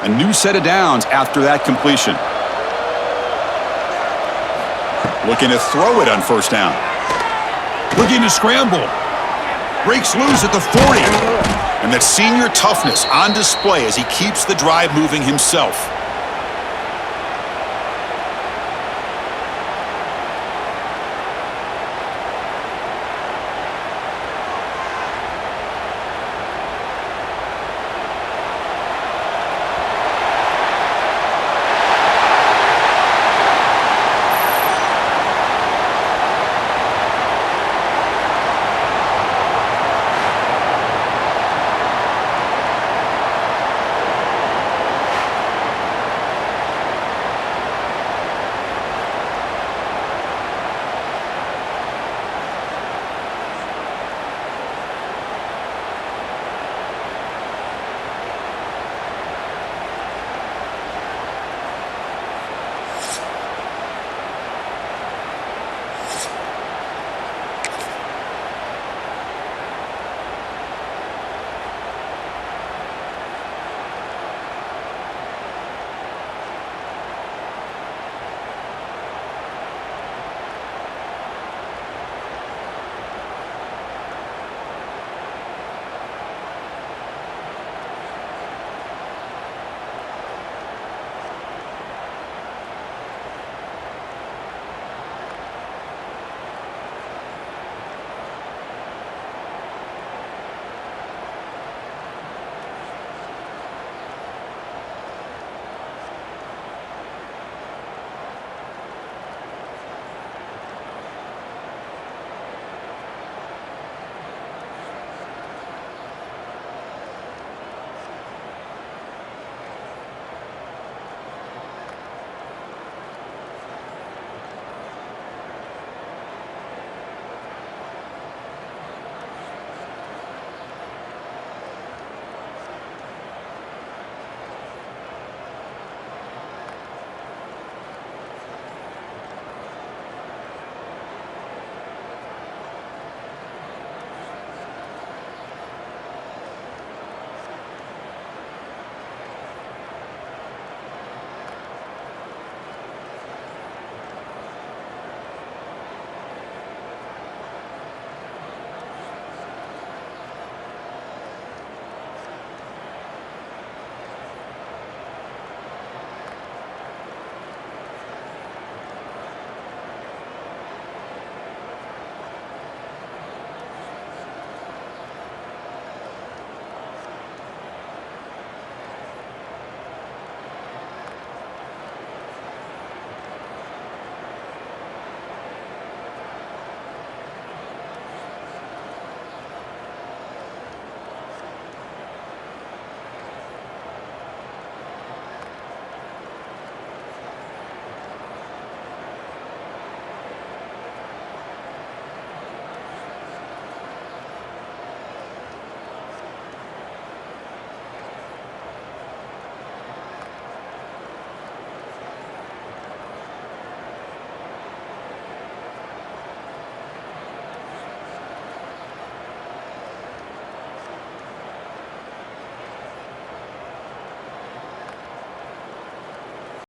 Speaker 1: A new set of downs after that completion. Looking to throw it on first down. Looking to scramble. Breaks loose at the 40. And that senior toughness on display as he keeps the drive moving himself.